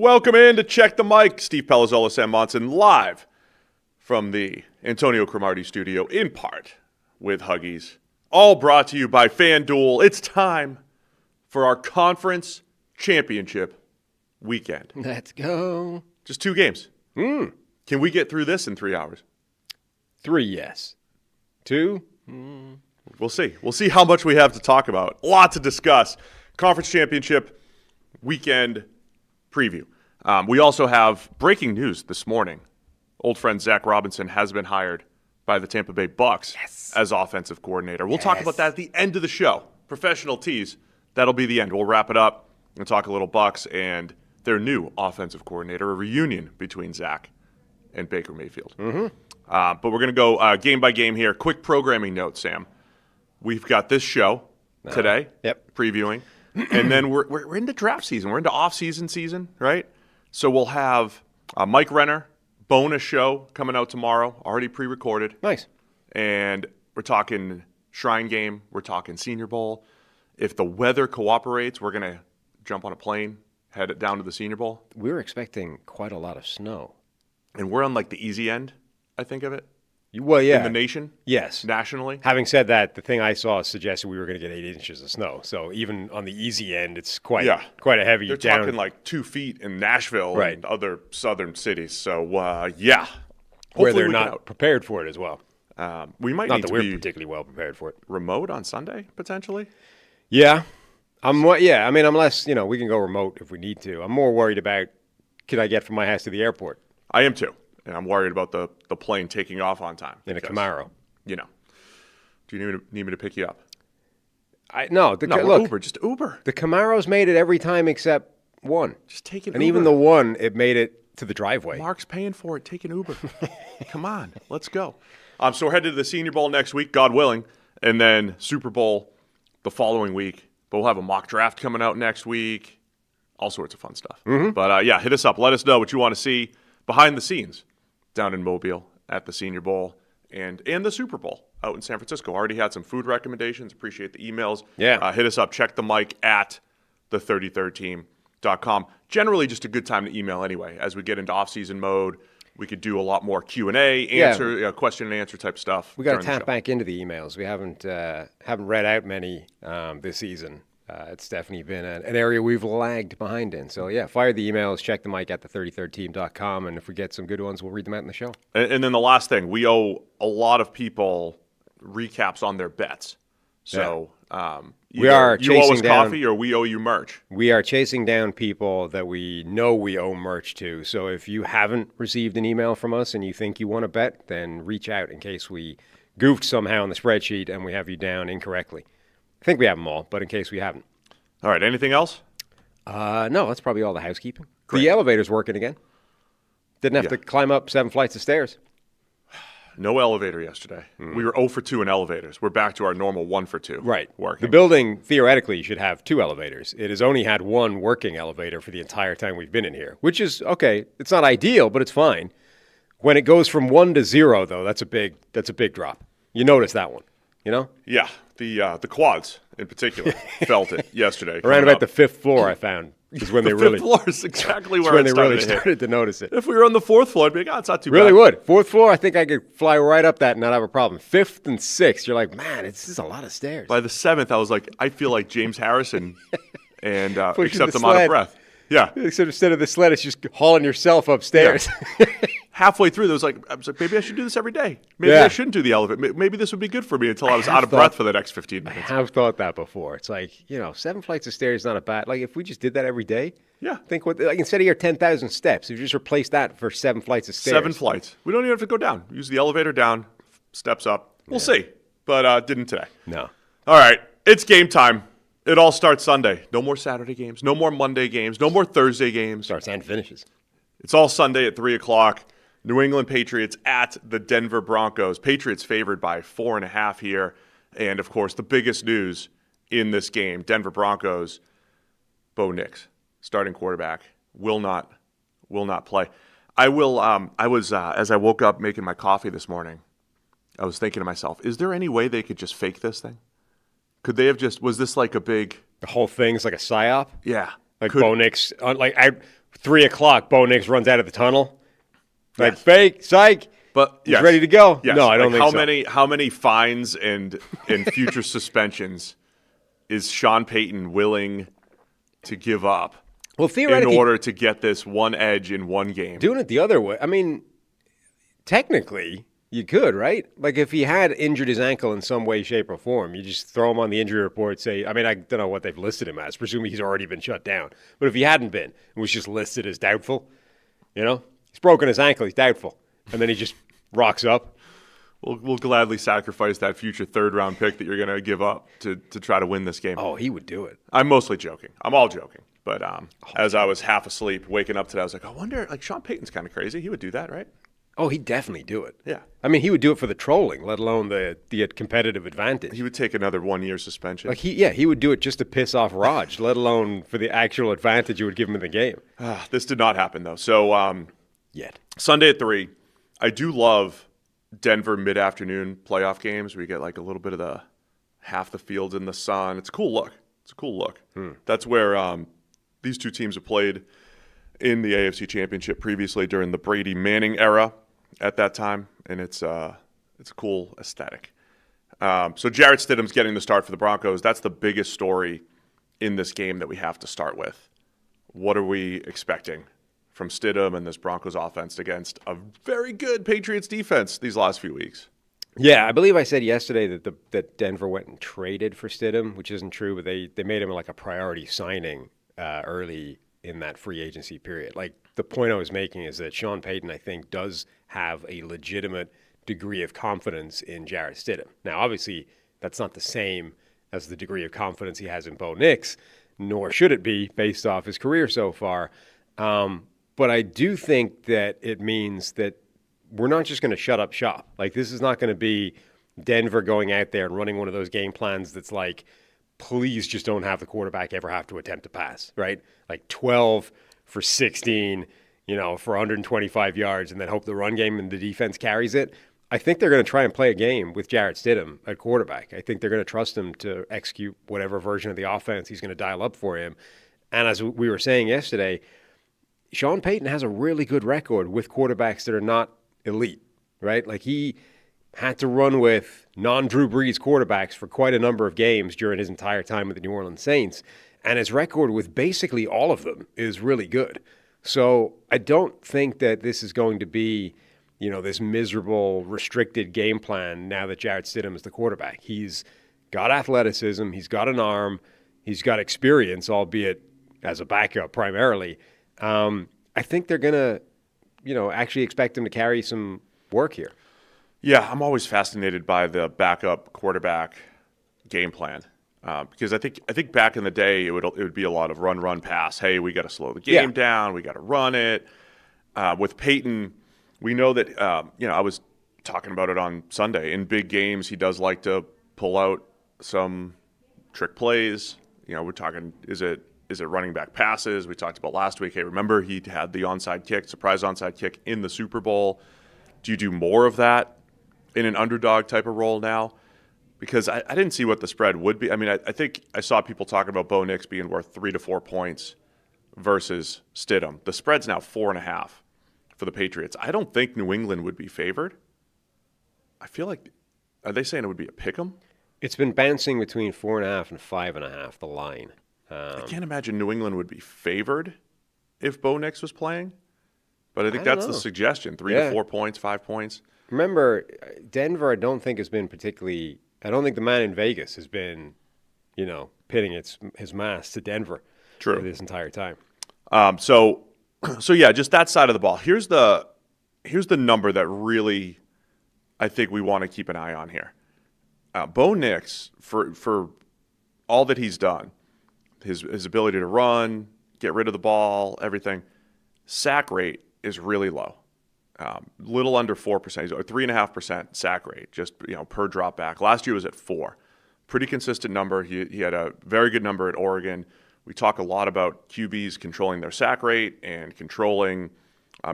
Welcome in to Check the Mic. Steve Palazzolo Sam Monson live from the Antonio Cromartie studio, in part with Huggies. All brought to you by FanDuel. It's time for our conference championship weekend. Let's go. Just 2 games. Can we get through this in 3 hours? 3, yes. 2? We'll see. We'll see how much we have to talk about. A lot to discuss. Conference championship weekend preview. We also have breaking news this morning. Old friend Zach Robinson has been hired by the Tampa Bay Bucks as offensive coordinator. We'll talk about that at the end of the show. Professional tease. That'll be the end. We'll wrap it up and talk a little Bucks and their new offensive coordinator, a reunion between Zach and Baker Mayfield. But we're going to go game by game here. Quick programming note, Sam. We've got this show today, previewing. And then we're into draft season. We're into off-season season, right? So we'll have Mike Renner, bonus show coming out tomorrow, already pre-recorded. Nice. And we're talking Shrine Game. We're talking Senior Bowl. If the weather cooperates, we're going to jump on a plane, head it down to the Senior Bowl. We were expecting quite a lot of snow. And we're on like the easy end, I think, of it. Well, yeah. In the nation? Yes. Nationally? Having said that, the thing I saw suggested we were going to get 8 inches of snow. So even on the easy end, it's quite a heavy They're down. talking like 2 feet in Nashville and other southern cities. So, Where they're not prepared for it as well. We might not need that to we're be particularly well prepared for it. Remote on Sunday, potentially? Yeah. I mean, unless, we can go remote if we need to. I'm more worried about, can I get from my house to the airport? I am too. And I'm worried about the plane taking off on time. In a Camaro. Do you need me to pick you up? No, look, Uber. Just Uber. The Camaro's made it every time except one. Just take it. And even the one, it made it to the driveway. Mark's paying for it. Take an Uber. Come on, let's go. So we're headed to the Senior Bowl next week, God willing, and then Super Bowl the following week. But we'll have a mock draft coming out next week. All sorts of fun stuff. But hit us up. Let us know what you want to see behind the scenes down in Mobile at the Senior Bowl and the Super Bowl out in San Francisco. Already had some food recommendations. Appreciate the emails. Yeah. Hit us up. Check the mic at the33rdteam.com. Generally just a good time to email anyway. As we get into off-season mode, we could do a lot more Q&A, question and answer type stuff. We got to tap back into the emails. We haven't read out many this season. It's definitely been an area we've lagged behind in. So, fire the emails, check the mic at the33rdteam.com, and if we get some good ones, we'll read them out in the show. And then the last thing, we owe a lot of people recaps on their bets. So, you owe us coffee or we owe you merch. We are chasing down people that we know we owe merch to. So if you haven't received an email from us and you think you want to bet, then reach out in case we goofed somehow in the spreadsheet and we have you down incorrectly. I think we have them all, but in case we haven't. All right, anything else? No, that's probably all the housekeeping. Great. The elevator's working again. Didn't have to climb up 7 flights of stairs. No elevator yesterday. We were 0 for 2 in elevators. We're back to our normal 1 for 2. Right. Working. The building, theoretically, should have 2 elevators. It has only had 1 working elevator for the entire time we've been in here, which is, okay, it's not ideal, but it's fine. When it goes from 1 to 0, though, that's a big drop. You notice that one, Yeah, the quads in particular felt it yesterday. Around about the 5th floor, I found, is when they really. The 5th floor is exactly where when they really started to notice it. If we were on the 4th floor, I'd be like, it's not too bad. Really would. 4th floor, I think I could fly right up that and not have a problem. 5th and 6th, you're like, man, it's just a lot of stairs. By the 7th, I was like, I feel like James Harrison, and except I'm sled. out of breath. Yeah. Except instead of the sled, it's just hauling yourself upstairs. Yeah. Halfway through, I was like, maybe I should do this every day. Maybe I shouldn't do the elevator. Maybe this would be good for me until I was out of breath for the next 15 minutes. I have thought that before. It's like, 7 flights of stairs is not a bad. Like, if we just did that every day, think instead of your 10,000 steps, if you just replace that for 7 flights of stairs. 7 flights. We don't even have to go down. Use the elevator down, steps up. We'll see. But didn't today. No. All right. It's game time. It all starts Sunday. No more Saturday games. No more Monday games. No more Thursday games. Starts and finishes. It's all Sunday at 3 o'clock. New England Patriots at the Denver Broncos. Patriots favored by 4.5 here. And, of course, the biggest news in this game, Denver Broncos, Bo Nix, starting quarterback, will not play. I was as I woke up making my coffee this morning, I was thinking to myself, is there any way they could just fake this thing? Could they have was this like a big... The whole thing's like a psyop? Yeah. Like Bo Nix, 3 o'clock, Bo Nix runs out of the tunnel. Like, Yes. fake, psych. But He's ready to go. Yes. No, I don't think so. How many fines and future suspensions is Sean Payton willing to give up Well, in theoretically, order to get this one edge in one game? doing it the other way, I mean, technically, you could, right? Like, if he had injured his ankle in some way, shape, or form, you just throw him on the injury report, say, I mean, I don't know what they've listed him as. Presumably he's already been shut down. But if he hadn't been and was just listed as doubtful, he's broken his ankle, he's doubtful. And then he just rocks up. We'll gladly sacrifice that future third-round pick that you're going to give up to try to win this game. Oh, he would do it. I'm mostly joking. I'm all joking. But as I was half asleep, waking up today, I was like, I wonder, like, Sean Payton's kind of crazy. He would do that, right? Oh, he'd definitely do it. Yeah. I mean, he would do it for the trolling, let alone the competitive advantage. He would take another 1-year suspension. Like, he would do it just to piss off Raj, let alone for the actual advantage it would give him in the game. This did not happen, though. So Yet. Sunday at 3, I do love Denver mid-afternoon playoff games where you get like a little bit of the half the field's in the sun. It's a cool look. That's where these two teams have played in the AFC Championship previously during the Brady Manning era at that time, and it's a cool aesthetic. So Jarrett Stidham's getting the start for the Broncos. That's the biggest story in this game that we have to start with. What are we expecting from Stidham and this Broncos offense against a very good Patriots defense these last few weeks? Yeah, I believe I said yesterday that Denver went and traded for Stidham, which isn't true, but they made him like a priority signing early in that free agency period. Like, the point I was making is that Sean Payton, I think, does have a legitimate degree of confidence in Jarrett Stidham. Now, obviously, that's not the same as the degree of confidence he has in Bo Nix, nor should it be based off his career so far. But I do think that it means that we're not just going to shut up shop. Like, this is not going to be Denver going out there and running one of those game plans that's like, please just don't have the quarterback ever have to attempt to pass, right? Like 12 for 16, for 125 yards, and then hope the run game and the defense carries it. I think they're going to try and play a game with Jarrett Stidham at quarterback. I think they're going to trust him to execute whatever version of the offense he's going to dial up for him. And as we were saying yesterday, Sean Payton has a really good record with quarterbacks that are not elite, right? Like, he had to run with non-Drew Brees quarterbacks for quite a number of games during his entire time with the New Orleans Saints, and his record with basically all of them is really good. So I don't think that this is going to be, this miserable, restricted game plan now that Jarrett Stidham is the quarterback. He's got athleticism, he's got an arm, he's got experience, albeit as a backup primarily. I think they're going to, actually expect him to carry some work here. Yeah, I'm always fascinated by the backup quarterback game plan because I think back in the day it would be a lot of run, pass. Hey, we got to slow the game down. We got to run it. With Peyton, we know that I was talking about it on Sunday. In big games, he does like to pull out some trick plays. We're talking is it running back passes? We talked about last week. Hey, remember he had the surprise onside kick in the Super Bowl. Do you do more of that in an underdog type of role now? Because I didn't see what the spread would be. I mean, I think I saw people talking about Bo Nix being worth 3 to 4 points versus Stidham. The spread's now 4.5 for the Patriots. I don't think New England would be favored. I feel like, are they saying it would be a pick'em? It's been bouncing between 4.5 and 5.5, the line. I can't imagine New England would be favored if Bo Nix was playing. But I think I don't that's the know. suggestion, 3 to 4 points, 5 points. Remember, Denver, I don't think the man in Vegas has been, pitting his mass to Denver True. for this entire time. So yeah, just that side of the ball. Here's the number that really I think we want to keep an eye on here. Bo Nix, for all that he's done, his ability to run, get rid of the ball, everything, sack rate is really low. Little under 4%. He's 3.5% sack rate, just per drop back. Last year was at 4. Pretty consistent number. He had a very good number at Oregon. We talk a lot about QBs controlling their sack rate and controlling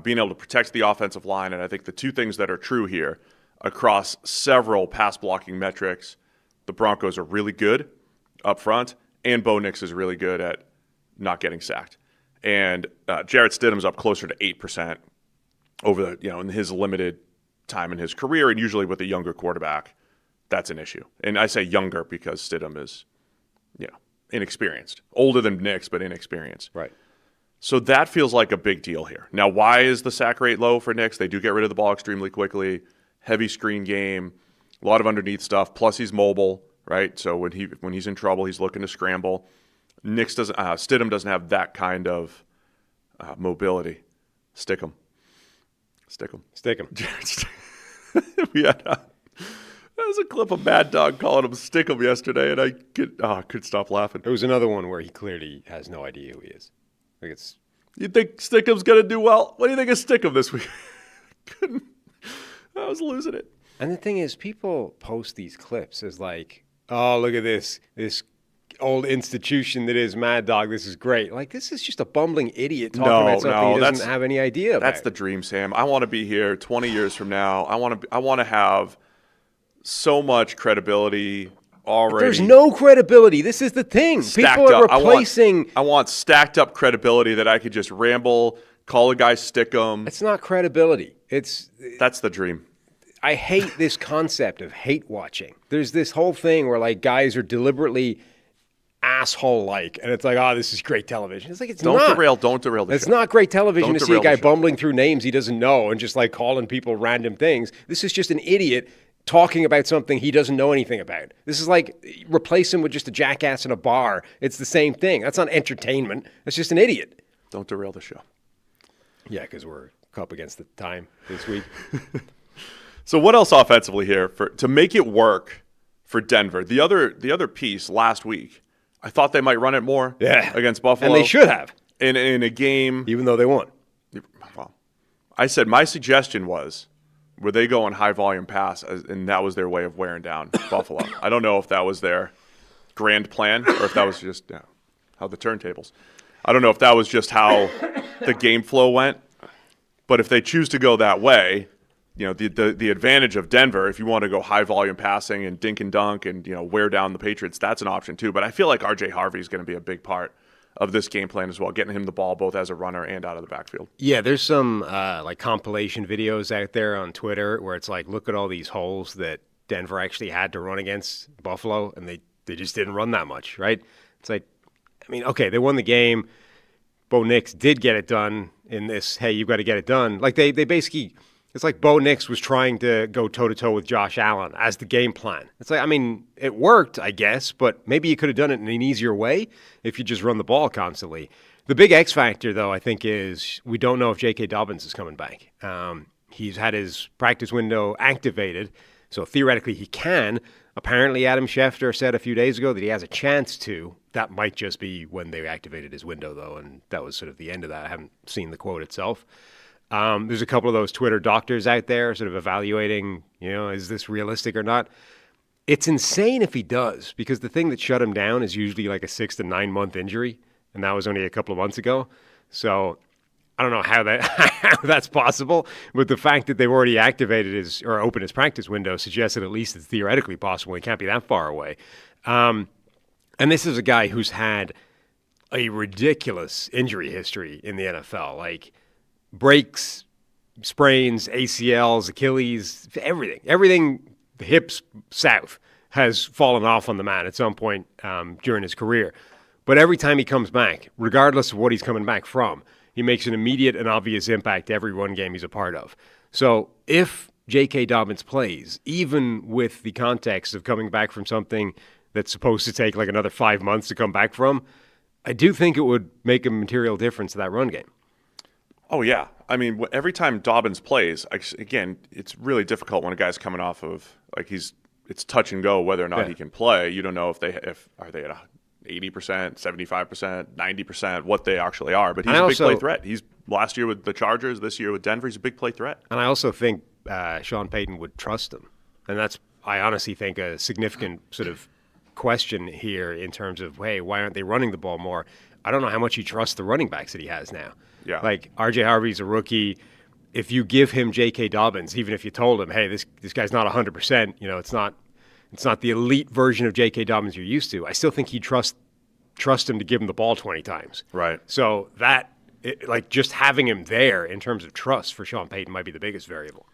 being able to protect the offensive line. And I think the two things that are true here across several pass blocking metrics, the Broncos are really good up front, and Bo Nix is really good at not getting sacked. And Jarrett Stidham's up closer to 8% over the, in his limited time in his career, and usually with a younger quarterback, that's an issue. And I say younger because Stidham is, inexperienced. Older than Nix, but inexperienced. Right. So that feels like a big deal here. Now, why is the sack rate low for Nix? They do get rid of the ball extremely quickly. Heavy screen game, a lot of underneath stuff. Plus, he's mobile, right? So when he's in trouble, he's looking to scramble. Stidham doesn't have that kind of mobility. Stick him. We had there was a clip of Mad Dog calling him Stick him yesterday, and I couldn't stop laughing. There was another one where he clearly has no idea who he is. You think Stickham's going to do well? What do you think of Stickham this week? I was losing it. And the thing is, people post these clips as like, oh, look at this old institution that is Mad Dog. This is great. Like, this is just a bumbling idiot talking about something he doesn't have any idea about. That's the dream, Sam. I want to be here 20 years from now. I want to have so much credibility already. There's no credibility. This is the thing. People are replacing. I want stacked up credibility that I could just ramble, call a guy Stickham. It's not credibility. That's the dream. I hate this concept of hate watching. There's this whole thing where like guys are deliberately asshole-like, and it's like, oh, this is great television. It's like, it's not. Don't derail the show. It's not great television to see a guy bumbling through names he doesn't know and just like calling people random things. This is just an idiot talking about something he doesn't know anything about. This is like replace him with just a jackass in a bar. It's the same thing. That's not entertainment. That's just an idiot. Don't derail the show. Yeah, because we're up against the time this week. So what else offensively here to make it work for Denver? The other piece last week, I thought they might run it more against Buffalo. And they should have. In a game. Even though they won. Well, I said my suggestion was, were they going high volume pass, and that was their way of wearing down Buffalo. I don't know if that was their grand plan or if that was just how the turntables. I don't know if that was just how the game flow went. But if they choose to go that way, the advantage of Denver, if you want to go high volume passing and dink and dunk and wear down the Patriots, that's an option too. But I feel like RJ Harvey is going to be a big part of this game plan as well, getting him the ball both as a runner and out of the backfield. Yeah, there's some like compilation videos out there on Twitter where it's like, look at all these holes that Denver actually had to run against Buffalo, and they just didn't run that much, right? It's like, I mean, okay, they won the game. Bo Nix did get it done in this, hey, you've got to get it done. Like they basically, it's like Bo Nix was trying to go toe-to-toe with Josh Allen as the game plan. It's like, I mean, it worked, I guess, but maybe you could have done it in an easier way if you just run the ball constantly. The big X factor, though, I think is we don't know if J.K. Dobbins is coming back. He's had his practice window activated, so theoretically he can. Apparently Adam Schefter said a few days ago that he has a chance to. That might just be when they activated his window, though, and that was sort of the end of that. I haven't seen the quote itself. There's a couple of those Twitter doctors out there sort of evaluating, is this realistic or not? It's insane if he does, because the thing that shut him down is usually like a 6 to 9 month injury, and that was only a couple of months ago. So I don't know how that's possible, but the fact that they've already activated or opened his practice window suggests that at least it's theoretically possible. He can't be that far away. And this is a guy who's had a ridiculous injury history in the NFL, like breaks, sprains, ACLs, Achilles, everything hips south has fallen off on the man at some point during his career. But every time he comes back, regardless of what he's coming back from, he makes an immediate and obvious impact every one game he's a part of. So if J.K. Dobbins plays, even with the context of coming back from something that's supposed to take like another 5 months to come back from, I do think it would make a material difference to that run game. Oh, yeah. I mean, every time Dobbins plays, again, it's really difficult when a guy's coming off of, like, it's touch and go whether or not he can play. You don't know if are they at 80%, 75%, 90%, what they actually are. But he's a big play threat. He's last year with the Chargers, this year with Denver, he's a big play threat. And I also think Sean Payton would trust him. And that's, I honestly think, a significant sort of question here in terms of, hey, why aren't they running the ball more? I don't know how much he trusts the running backs that he has now. Yeah. Like, RJ Harvey's a rookie. If you give him J.K. Dobbins, even if you told him, hey, this guy's not 100%, it's not the elite version of J.K. Dobbins you're used to, I still think he trusts trust him to give him the ball 20 times. Right. So just having him there in terms of trust for Sean Payton might be the biggest variable.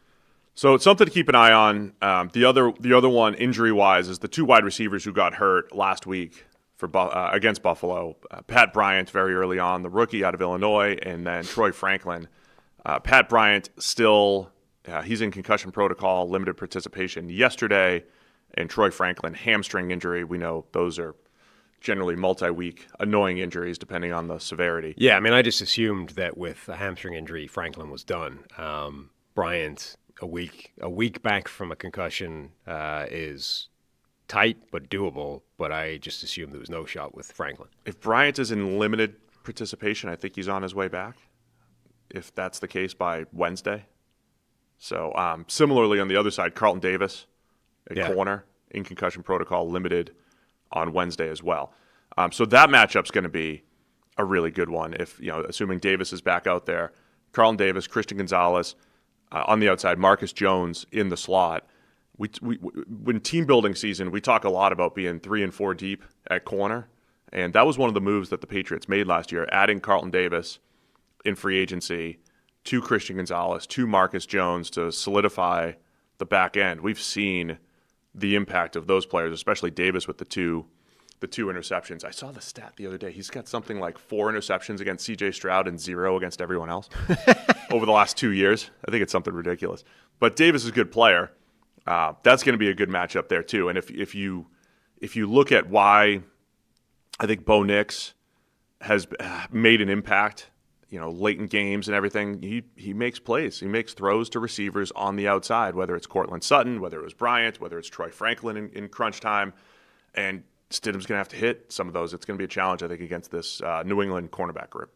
So it's something to keep an eye on. The other one, injury-wise, is the two wide receivers who got hurt last week against Buffalo. Pat Bryant very early on, the rookie out of Illinois, and then Troy Franklin. Pat Bryant still, he's in concussion protocol, limited participation yesterday, and Troy Franklin, hamstring injury. We know those are generally multi-week, annoying injuries depending on the severity. Yeah, I mean, I just assumed that with a hamstring injury, Franklin was done. Bryant, a week back from a concussion is tight but doable, but I just assumed there was no shot with Franklin. If Bryant is in limited participation, I think he's on his way back, if that's the case, by Wednesday. So similarly on the other side, Carlton Davis at corner in concussion protocol, limited on Wednesday as well. So that matchup's going to be a really good one. If assuming Davis is back out there, Carlton Davis, Christian Gonzalez on the outside, Marcus Jones in the slot. When team building season, we talk a lot about being 3 and 4 deep at corner, and that was one of the moves that the Patriots made last year, adding Carlton Davis in free agency to Christian Gonzalez, to Marcus Jones to solidify the back end. We've seen the impact of those players, especially Davis with the two interceptions. I saw the stat the other day. He's got something like 4 interceptions against C.J. Stroud and 0 against everyone else over the last 2 years. I think it's something ridiculous. But Davis is a good player. That's going to be a good matchup there too. And if you look at why I think Bo Nix has made an impact, late in games and everything, he makes plays. He makes throws to receivers on the outside, whether it's Cortland Sutton, whether it was Bryant, whether it's Troy Franklin in crunch time. And Stidham's going to have to hit some of those. It's going to be a challenge, I think, against this New England cornerback group.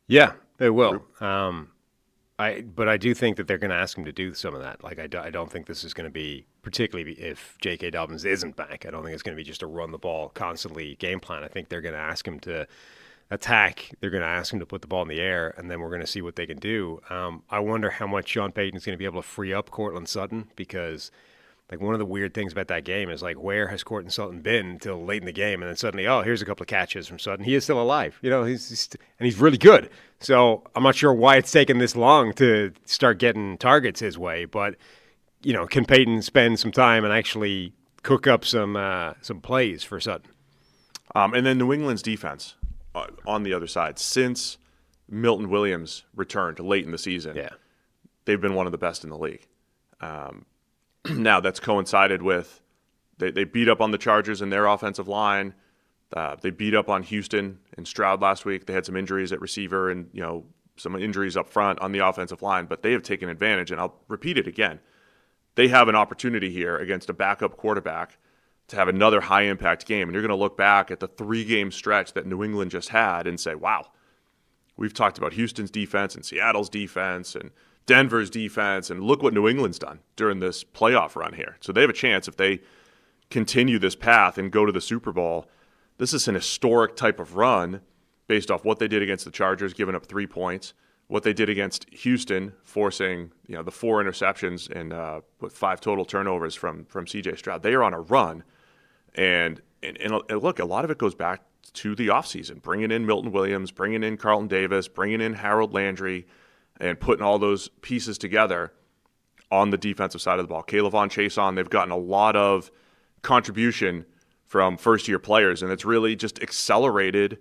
Yeah, it will. But I do think that they're going to ask him to do some of that. Like, I don't think this is going to be, particularly if J.K. Dobbins isn't back, I don't think it's going to be just a run the ball constantly game plan. I think they're going to ask him to attack. They're going to ask him to put the ball in the air, and then we're going to see what they can do. I wonder how much Sean Payton is going to be able to free up Cortland Sutton, because one of the weird things about that game is where has Cortland Sutton been until late in the game, and then suddenly, here's a couple of catches from Sutton. He is still alive, he's really good. So I'm not sure why it's taken this long to start getting targets his way, but can Payton spend some time and actually cook up some plays for Sutton? And then New England's defense on the other side, since Milton Williams returned late in the season, they've been one of the best in the league. Now that's coincided with they beat up on the Chargers in their offensive line. They beat up on Houston and Stroud last week. They had some injuries at receiver and some injuries up front on the offensive line, but they have taken advantage. And I'll repeat it again: they have an opportunity here against a backup quarterback to have another high-impact game. And you're going to look back at the 3-game stretch that New England just had and say, wow, we've talked about Houston's defense and Seattle's defense and Denver's defense, and look what New England's done during this playoff run here. So they have a chance if they continue this path and go to the Super Bowl. This is an historic type of run based off what they did against the Chargers, giving up 3 points, what they did against Houston, forcing the 4 interceptions and 5 total turnovers from C.J. Stroud. They are on a run. And look, a lot of it goes back to the offseason, bringing in Milton Williams, bringing in Carlton Davis, bringing in Harold Landry, and putting all those pieces together on the defensive side of the ball. Kayvon Chason, they've gotten a lot of contribution from first-year players, and it's really just accelerated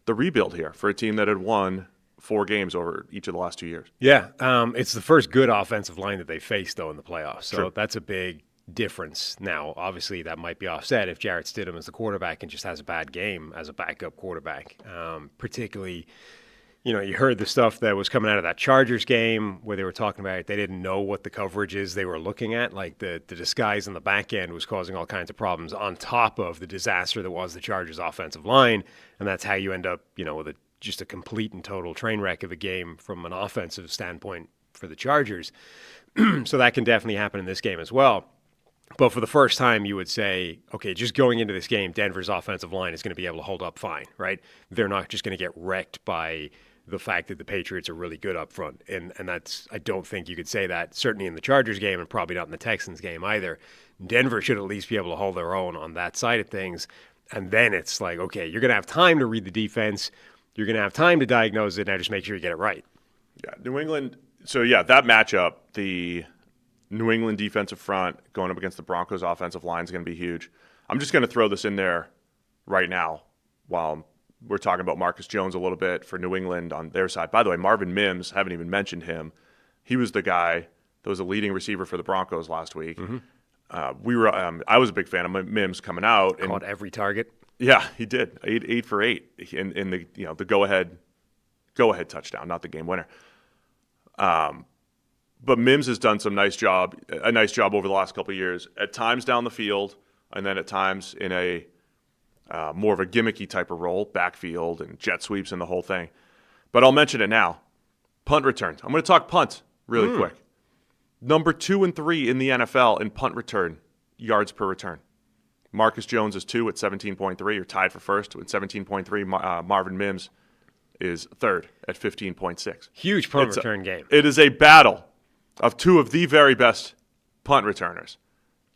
the rebuild here for a team that had won 4 games over each of the last 2 years. Yeah, it's the first good offensive line that they faced, though, in the playoffs. So that's a big difference. Now, obviously, that might be offset if Jarrett Stidham is the quarterback and just has a bad game as a backup quarterback, particularly – you heard the stuff that was coming out of that Chargers game where they were talking about it. They didn't know what the coverage is they were looking at. The disguise in the back end was causing all kinds of problems on top of the disaster that was the Chargers offensive line. And that's how you end up, with just a complete and total train wreck of a game from an offensive standpoint for the Chargers. So that can definitely happen in this game as well. But for the first time, you would say, okay, just going into this game, Denver's offensive line is going to be able to hold up fine, right? They're not just going to get wrecked by the fact that the Patriots are really good up front. And that's, I don't think you could say that, certainly in the Chargers game and probably not in the Texans game either. Denver should at least be able to hold their own on that side of things. And then it's like, okay, you're going to have time to read the defense. You're going to have time to diagnose it. Now just make sure you get it right. Yeah, New England. So, yeah, that matchup, the New England defensive front going up against the Broncos offensive line is going to be huge. I'm just going to throw this in there right now while we're talking about Marcus Jones a little bit for New England on their side. By the way, Marvin Mims, haven't even mentioned him. He was the guy that was a leading receiver for the Broncos last week. Mm-hmm. I was a big fan of Mims coming out. Caught every target. Yeah, he did. 8 for 8 in the the go ahead touchdown, not the game winner. But Mims has done a nice job over the last couple of years. At times down the field, and then at times in a more of a gimmicky type of role, backfield and jet sweeps and the whole thing. But I'll mention it now. Punt returns. I'm going to talk punt really quick. Number 2 and 3 in the NFL in punt return yards per return. Marcus Jones is 2 at 17.3. You're tied for first with 17.3. Marvin Mims is third at 15.6. Huge punt return game. It is a battle of 2 of the very best punt returners.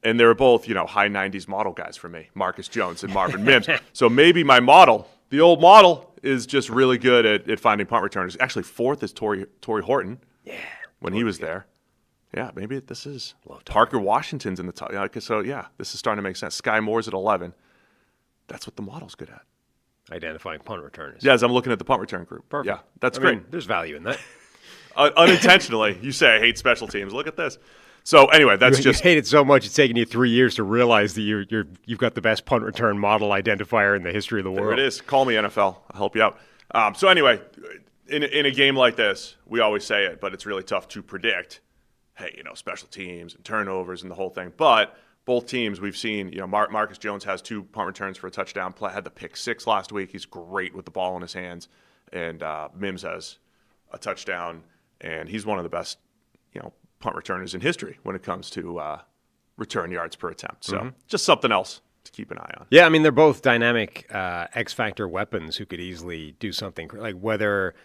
And they're both, high 90s model guys for me, Marcus Jones and Marvin Mims. So maybe my model, the old model, is just really good at finding punt returners. Actually, 4th is Torrey Horton. Yeah. When he was there. Yeah, maybe this is Parker Washington's in the top. So, yeah, this is starting to make sense. Sky Moore's at 11. That's what the model's good at. Identifying punt returners. Yeah, as I'm looking at the punt return group. Perfect. Yeah, that's great. There's value in that. Unintentionally, you say I hate special teams. Look at this. So, anyway, that's you hate it so much it's taken you 3 years to realize that you've got the best punt return model identifier in the history of the world. There it is. Call me NFL. I'll help you out. So, anyway, in a game like this, we always say it, but it's really tough to predict. Hey, special teams and turnovers and the whole thing. But both teams, we've seen, Marcus Jones has 2 punt returns for a touchdown. Had the pick 6 last week. He's great with the ball in his hands. And Mims has a touchdown, and he's one of the best, punt returners in history when it comes to return yards per attempt. So just something else to keep an eye on. Yeah, I mean, they're both dynamic X-factor weapons who could easily do something. Like whether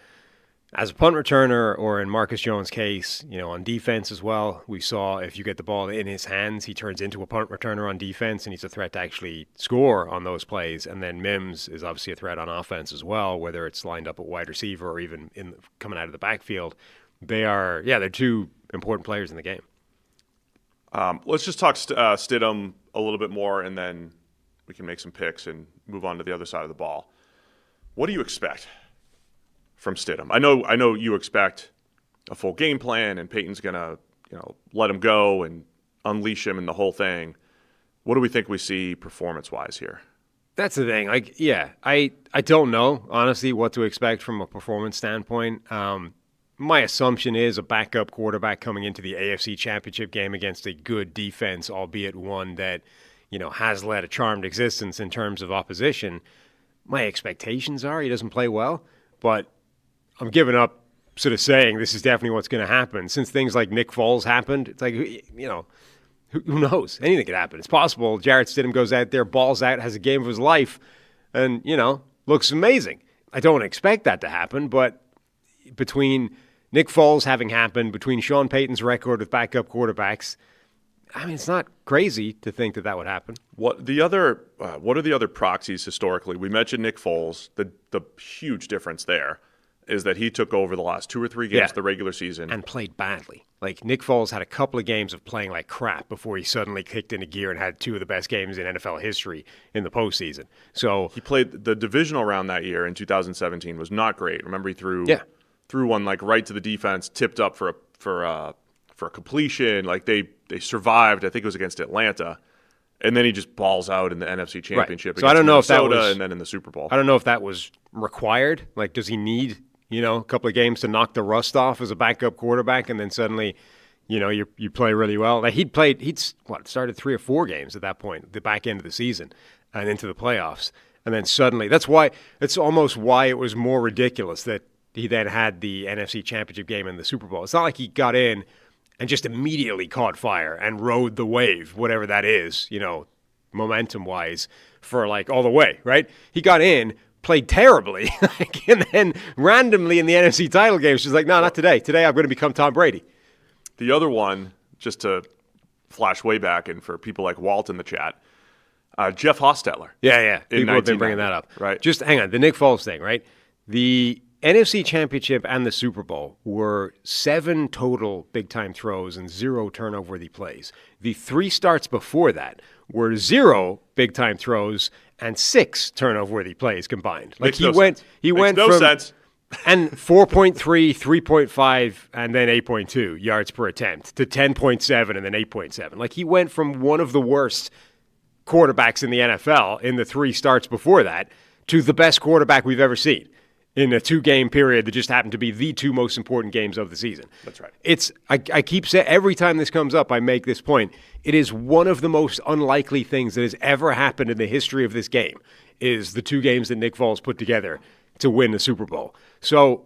as a punt returner or in Marcus Jones' case, on defense as well, we saw if you get the ball in his hands, he turns into a punt returner on defense, and he's a threat to actually score on those plays. And then Mims is obviously a threat on offense as well, whether it's lined up at wide receiver or even coming out of the backfield. They're 2 important players in the game. Let's just talk Stidham a little bit more, and then we can make some picks and move on to the other side of the ball. What do you expect from Stidham? I know you expect a full game plan, and Peyton's gonna let him go and unleash him and the whole thing. What do we think we see performance-wise here? That's the thing. I don't know honestly what to expect from a performance standpoint. My assumption is a backup quarterback coming into the AFC Championship game against a good defense, albeit one that, has led a charmed existence in terms of opposition. My expectations are he doesn't play well, but I'm giving up sort of saying this is definitely what's going to happen. Since things like Nick Foles happened, it's like, who knows? Anything could happen. It's possible Jarrett Stidham goes out there, balls out, has a game of his life, and, looks amazing. I don't expect that to happen, but between Nick Foles having happened, between Sean Payton's record with backup quarterbacks, I mean, it's not crazy to think that would happen. What are the other proxies historically? We mentioned Nick Foles. The huge difference there is that he took over the last 2 or 3 games of the regular season. And played badly. Like, Nick Foles had a couple of games of playing like crap before he suddenly kicked into gear and had 2 of the best games in NFL history in the postseason. So he played the divisional round that year in 2017 was not great. Remember, he threw one like right to the defense, tipped up for a completion. Like they survived. I think it was against Atlanta. And then he just balls out in the NFC Championship. Right. So I don't know if that was, and then in the Super Bowl. I don't know if that was required. Like, does he need a couple of games to knock the rust off as a backup quarterback, and then suddenly, you play really well? Like he'd started 3 or 4 games at that point, the back end of the season, and into the playoffs, and then suddenly that's almost why it was more ridiculous that he then had the NFC Championship game in the Super Bowl. It's not like he got in and just immediately caught fire and rode the wave, whatever that is, momentum-wise, for like all the way, right? He got in, played terribly, and then randomly in the NFC title game, she's like, no, not today. Today I'm going to become Tom Brady. The other one, just to flash way back, and for people like Walt in the chat, Jeff Hostetler. Yeah. People have been bringing that up. Right. Just hang on. The Nick Foles thing, right? The NFC Championship and the Super Bowl were 7 total big-time throws and 0 turnover-worthy plays. The 3 starts before that were 0 big-time throws and 6 turnover-worthy plays combined. Like he went from sense. And 4.3, 3.5, and then 8.2 yards per attempt to 10.7 and then 8.7. Like he went from one of the worst quarterbacks in the NFL in the 3 starts before that to the best quarterback we've ever seen in a 2-game period that just happened to be the 2 most important games of the season. That's right. I keep saying, every time this comes up, I make this point. It is one of the most unlikely things that has ever happened in the history of this game is the 2 games that Nick Foles put together to win the Super Bowl. So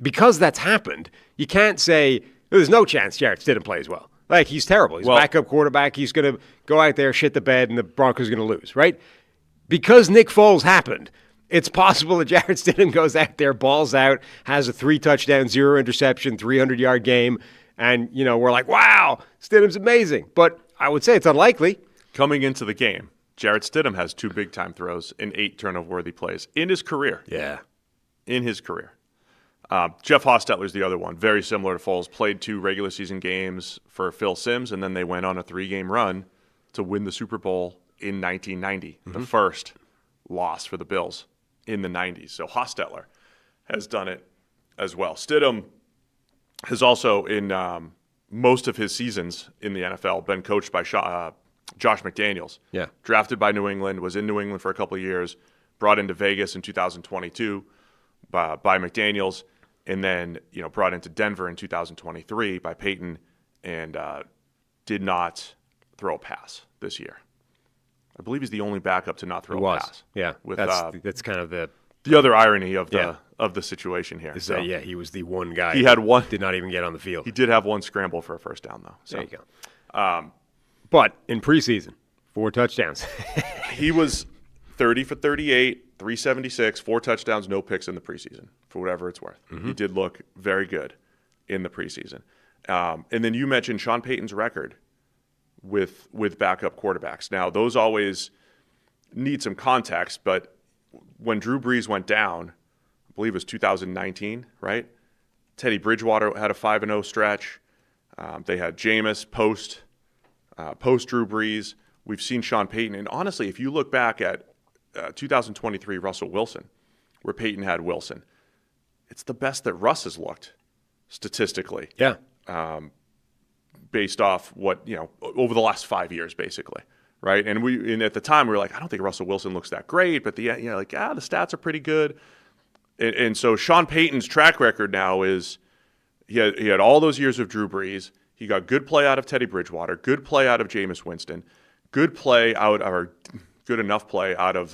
because that's happened, you can't say there's no chance Jarrett didn't play as well. Like, he's terrible. He's a backup quarterback. He's going to go out there, shit the bed, and the Broncos are going to lose, right? Because Nick Foles happened, it's possible that Jarrett Stidham goes out there, balls out, has a 3-touchdown, 0 interception, 300-yard game, and, we're like, wow, Stidham's amazing. But I would say it's unlikely. Coming into the game, Jarrett Stidham has 2 big-time throws and 8 turnover-worthy plays in his career. Yeah. In his career. Jeff Hostetler's the other one, very similar to Foles, played 2 regular season games for Phil Simms, and then they went on a 3-game run to win the Super Bowl in 1990, the first loss for the Bills in the 90s. So Hostetler has done it as well. Stidham has also, in most of his seasons in the NFL, been coached by Josh McDaniels. Yeah. Drafted by New England, was in New England for a couple of years, brought into Vegas in 2022 by McDaniels, and then brought into Denver in 2023 by Peyton, and did not throw a pass this year. I believe he's the only backup to not throw a pass. Yeah, that's kind of the other irony of the situation here. So, he was the one guy. He had one. Did not even get on the field. He did have one scramble for a first down, though. So. There you go. But in preseason, 4 touchdowns. He was 30 for 38, 376, 4 touchdowns, no picks in the preseason, for whatever it's worth. Mm-hmm. He did look very good in the preseason. And then you mentioned Sean Payton's record with backup quarterbacks. Now, those always need some context, but when Drew Brees went down, I believe it was 2019, right? Teddy Bridgewater had a 5-0 stretch. They had Jameis post Drew Brees. We've seen Sean Payton. And honestly, if you look back at 2023 Russell Wilson, where Payton had Wilson, it's the best that Russ has looked statistically. Yeah. Based off what, over the last 5 years, basically, right? And at the time, we were like, I don't think Russell Wilson looks that great, but the stats are pretty good. And so Sean Payton's track record now is he had all those years of Drew Brees. He got good play out of Teddy Bridgewater, good play out of Jameis Winston, good enough play out of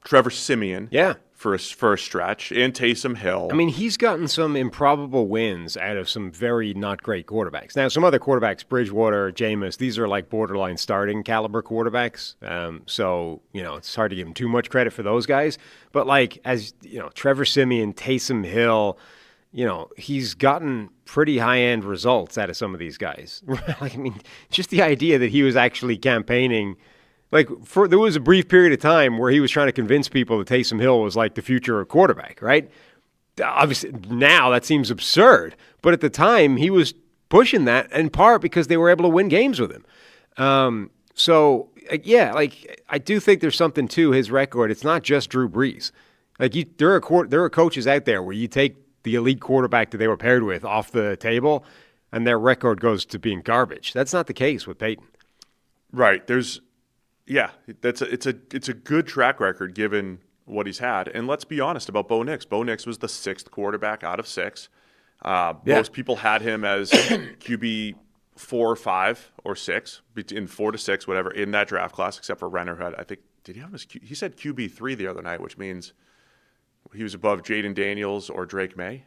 Trevor Siemian. Yeah. For a stretch, and Taysom Hill. I mean, he's gotten some improbable wins out of some very not great quarterbacks. Now, some other quarterbacks, Bridgewater, Jameis, these are like borderline starting caliber quarterbacks. So, it's hard to give him too much credit for those guys. But Trevor Siemian, Taysom Hill, he's gotten pretty high-end results out of some of these guys. Just the idea that he was actually campaigning. There was a brief period of time where he was trying to convince people that Taysom Hill was like the future quarterback, right? Obviously, now that seems absurd. But at the time, he was pushing that in part because they were able to win games with him. I do think there's something to his record. It's not just Drew Brees. There are coaches out there where you take the elite quarterback that they were paired with off the table, and their record goes to being garbage. That's not the case with Peyton. Right. It's a good track record given what he's had. And let's be honest about Bo Nix. Bo Nix was the 6th quarterback out of 6. Most people had him as QB 4 or 5 or 6, in 4 to 6, whatever, in that draft class, except for Renner, who had, I think, did he have his he said QB 3 the other night, which means he was above Jaden Daniels or Drake May.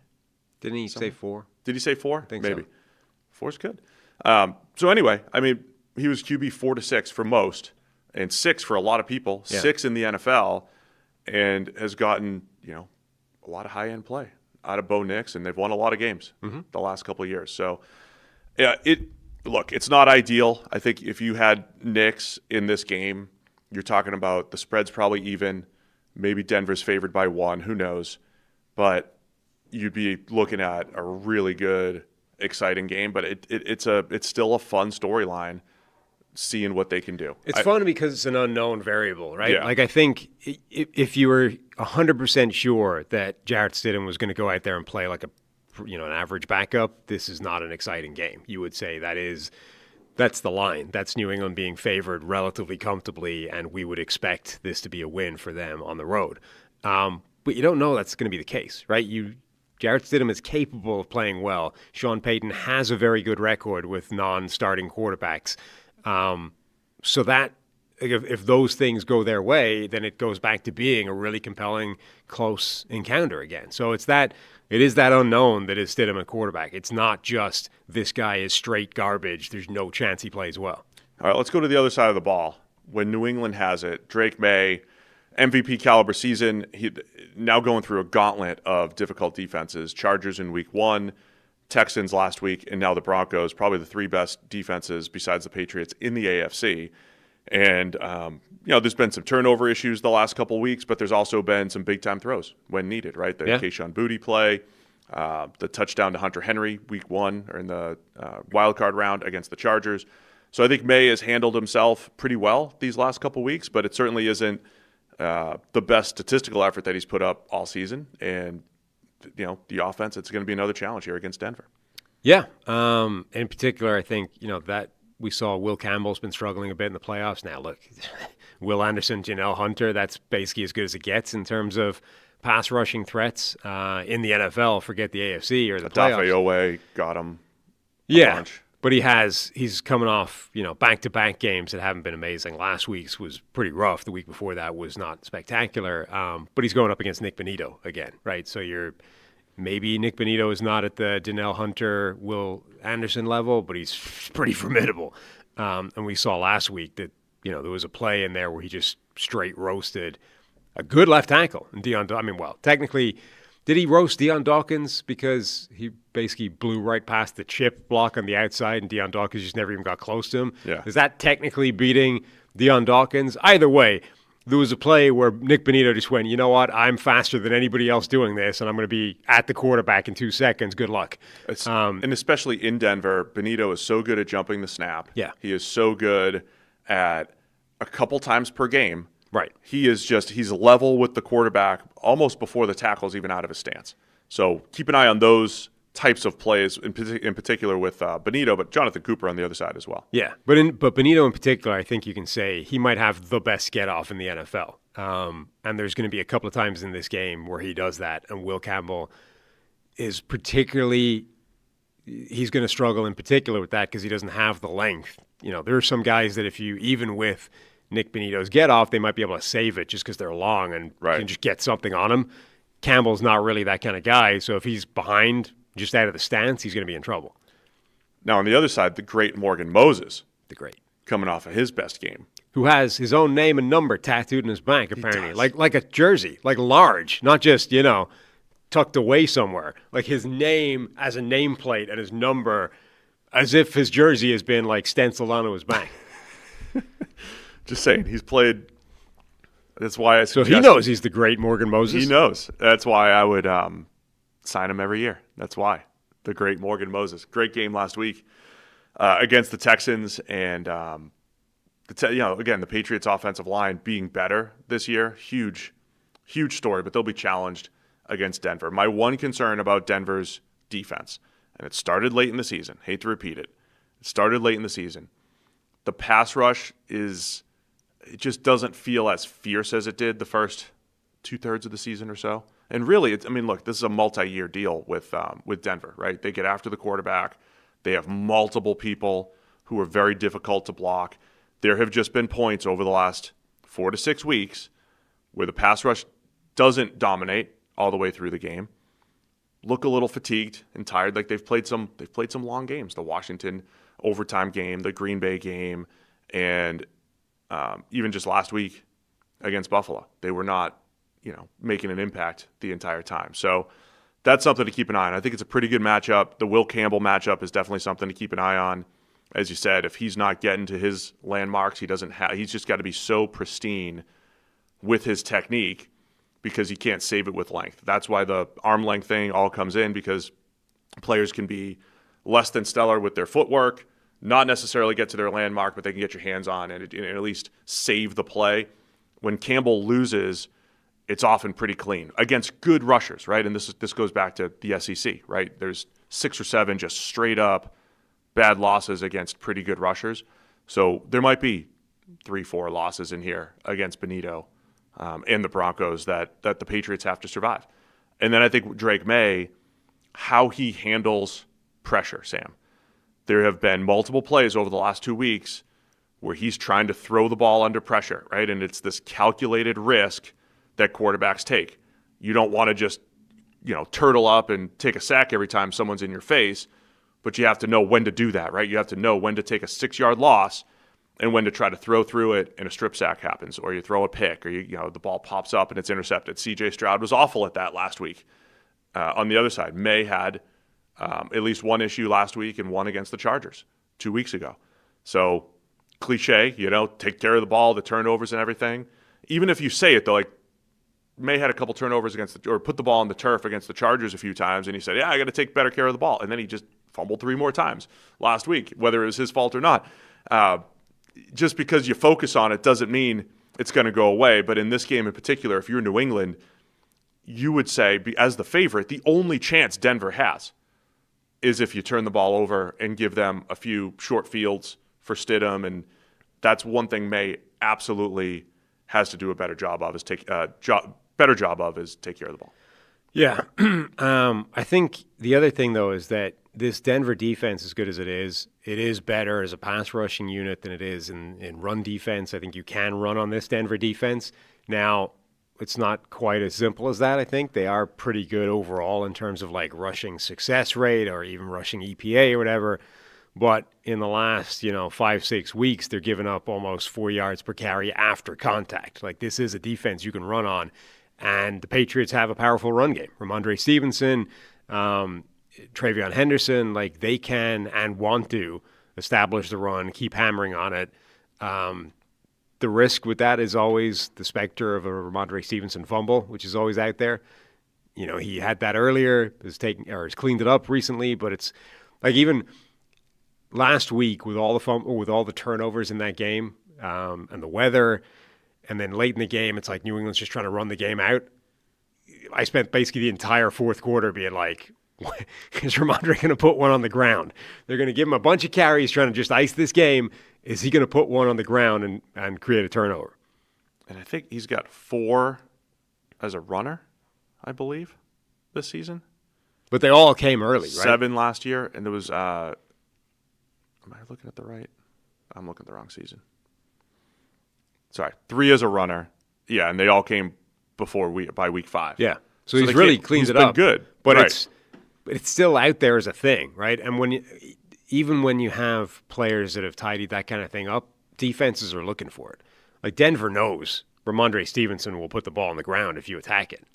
Didn't he say 4? Did he say 4? I think maybe. So. 4's good. So anyway, he was QB 4 to 6 for most. And 6 for a lot of people, 6 in the NFL, and has gotten, a lot of high-end play out of Bo Nix, and they've won a lot of games the last couple of years. So, look, it's not ideal. I think if you had Knicks in this game, you're talking about the spread's probably even. Maybe Denver's favored by 1. Who knows? But you'd be looking at a really good, exciting game. But it's still a fun storyline, seeing what they can do. It's fun because it's an unknown variable, right? Yeah. Like, I think if you were 100% sure that Jarrett Stidham was going to go out there and play like an average backup, this is not an exciting game. You would say that's the line. That's New England being favored relatively comfortably, and we would expect this to be a win for them on the road. But you don't know that's going to be the case, right? Jarrett Stidham is capable of playing well. Sean Payton has a very good record with non-starting quarterbacks. So that if those things go their way, then it goes back to being a really compelling, close encounter again. So it is that unknown that is Stidham at quarterback. It's not just this guy is straight garbage. There's no chance he plays well. All right, let's go to the other side of the ball. When New England has it, Drake Maye, MVP caliber season, he now going through a gauntlet of difficult defenses. Chargers in week 1, Texans last week, and now the Broncos, probably the 3 best defenses besides the Patriots in the AFC. And, there's been some turnover issues the last couple of weeks, but there's also been some big-time throws when needed, right? The Kayshon Boutte play, the touchdown to Hunter Henry week 1 or in the wild card round against the Chargers. So I think Maye has handled himself pretty well these last couple of weeks, but it certainly isn't the best statistical effort that he's put up all season. And, the offense, it's going to be another challenge here against Denver. Yeah. In particular, I think, that we saw Will Campbell's been struggling a bit in the playoffs. Now, look, Will Anderson, Janelle Hunter, that's basically as good as it gets in terms of pass rushing threats in the NFL. Forget the AFC or the playoffs. Owe got him a bunch. But he's coming off, back-to-back games that haven't been amazing. Last week's was pretty rough. The week before that was not spectacular. But he's going up against Nick Bonito again, right? So maybe Nick Bonito is not at the Janelle Hunter, Will Anderson level, but he's pretty formidable. And we saw last week that, there was a play in there where he just straight roasted a good left tackle. And technically, did he roast Deion Dawkins because he basically blew right past the chip block on the outside and Deion Dawkins just never even got close to him? Yeah. Is that technically beating Deion Dawkins? Either way, there was a play where Nick Bonito just went, you know what, I'm faster than anybody else doing this, and I'm going to be at the quarterback in 2 seconds. Good luck. And especially in Denver, Bonito is so good at jumping the snap. Yeah. He is so good at a couple times per game. Right. He's level with the quarterback almost before the tackle's even out of his stance. So keep an eye on those types of plays, in particular with Bonito, but Jonathan Cooper on the other side as well. Yeah, but Bonito in particular, I think you can say he might have the best get-off in the NFL. And there's going to be a couple of times in this game where he does that, and Will Campbell is particularly – he's going to struggle in particular with that because he doesn't have the length. There are some guys that if you – even with – Nick Bonito's get-off, they might be able to save it just because they're long and can just get something on him. Campbell's not really that kind of guy, so if he's behind, just out of the stance, he's going to be in trouble. Now, on the other side, the great Morgan Moses. The great. Coming off of his best game. Who has his own name and number tattooed in his back, apparently. Like a jersey, like large, not just, tucked away somewhere. Like his name as a nameplate and his number as if his jersey has been, stenciled onto his back. Just saying, he's played. That's why I. So he knows he's the great Morgan Moses. He knows. That's why I would sign him every year. That's why the great Morgan Moses. Great game last week against the Texans, and again the Patriots' offensive line being better this year. Huge story, but they'll be challenged against Denver. My one concern about Denver's defense, and it started late in the season. Hate to repeat it. It started late in the season. The pass rush it just doesn't feel as fierce as it did the first 2/3 of the season or so. And really, look, this is a multi-year deal with Denver, right? They get after the quarterback. They have multiple people who are very difficult to block. There have just been points over the last 4 to 6 weeks where the pass rush doesn't dominate all the way through the game. Look a little fatigued and tired, like they've played some long games. The Washington overtime game, the Green Bay game, and even just last week against Buffalo. They were not, making an impact the entire time. So that's something to keep an eye on. I think it's a pretty good matchup. The Will Campbell matchup is definitely something to keep an eye on. as you said, if he's not getting to his landmarks, he's just got to be so pristine with his technique because he can't save it with length. That's why the arm length thing all comes in, because players can be less than stellar with their footwork, not necessarily get to their landmark, but they can get your hands on and at least save the play. When Campbell loses, it's often pretty clean against good rushers, right? And this goes back to the SEC, right? There's 6 or 7 just straight up bad losses against pretty good rushers. So there might be 3-4 losses in here against Benito and the Broncos that the Patriots have to survive. And then I think Drake Maye, how he handles pressure, Sam. There have been multiple plays over the last 2 weeks where he's trying to throw the ball under pressure, right? And it's this calculated risk that quarterbacks take. You don't want to just, turtle up and take a sack every time someone's in your face, but you have to know when to do that, right? You have to know when to take a 6-yard loss and when to try to throw through it and a strip sack happens, or you throw a pick, or the ball pops up and it's intercepted. C.J. Stroud was awful at that last week. On the other side, Maye had at least one issue last week and one against the Chargers 2 weeks ago. So cliche, take care of the ball, the turnovers and everything. Even if you say it though, like Maye had a couple turnovers or put the ball on the turf against the Chargers a few times, and he said, I got to take better care of the ball. And then he just fumbled 3 more times last week, whether it was his fault or not. Just because you focus on it doesn't mean it's going to go away. But in this game in particular, if you're New England, you would say, as the favorite, the only chance Denver has is if you turn the ball over and give them a few short fields for Stidham. And that's one thing Maye absolutely has to do a better job of, is take care of the ball. Yeah. I think the other thing, though, is that this Denver defense, as good as it is better as a pass rushing unit than it is in run defense. I think you can run on this Denver defense. Now, it's not quite as simple as that, I think. They are pretty good overall in terms of like rushing success rate or even rushing EPA or whatever. But in the last, 5-6 weeks, they're giving up almost 4 yards per carry after contact. Like, this is a defense you can run on. And the Patriots have a powerful run game. Ramondre Stevenson, Travion Henderson, like they can and want to establish the run, keep hammering on it. The risk with that is always the specter of a Ramondre Stevenson fumble, which is always out there. He had that earlier, has cleaned it up recently, but it's like even last week with all the turnovers in that game and the weather. And then late in the game, it's like New England's just trying to run the game out. I spent basically the entire fourth quarter being like, is Ramondre going to put one on the ground? They're going to give him a bunch of carries trying to just ice this game. Is he going to put one on the ground and create a turnover? And I think he's got 4 as a runner, I believe, this season. But they all came early, right? 7 last year, and there was am I looking at the right? I'm looking at the wrong season. Sorry, 3 as a runner. Yeah, and they all came by week 5. Yeah. So he's really cleaned it up. He's been good. But right. it's still out there as a thing, right? And even when you have players that have tidied that kind of thing up, defenses are looking for it. Like Denver knows Ramondre Stevenson will put the ball on the ground if you attack it,